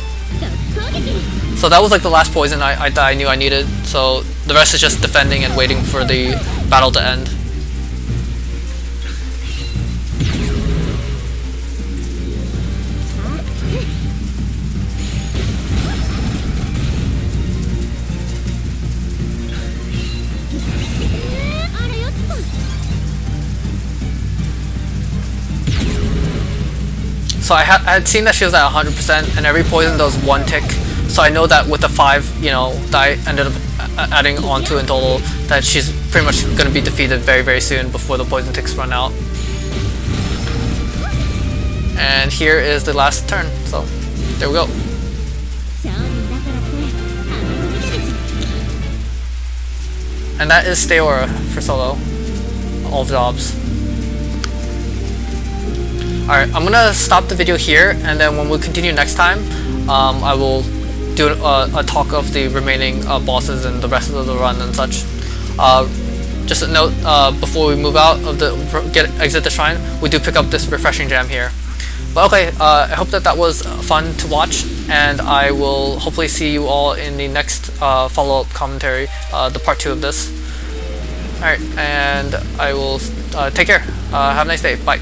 So that was like the last poison I knew I needed, so the rest is just defending and waiting for the battle to end. So I had seen that she was at 100%, and every poison does 1 tick. So I know that with the 5, you know, that I ended up adding onto in total, that she's pretty much going to be defeated very, very soon before the poison ticks run out. And here is the last turn. So there we go. And that is Steora for solo. All jobs. Alright, I'm gonna stop the video here, and then when we continue next time, I will do a talk of the remaining bosses and the rest of the run and such. Just a note, before we move out of the exit the shrine, we do pick up this refreshing gem here. But okay, I hope that was fun to watch, and I will hopefully see you all in the next follow-up commentary, the part 2 of this. Alright, and I will take care. Have a nice day. Bye.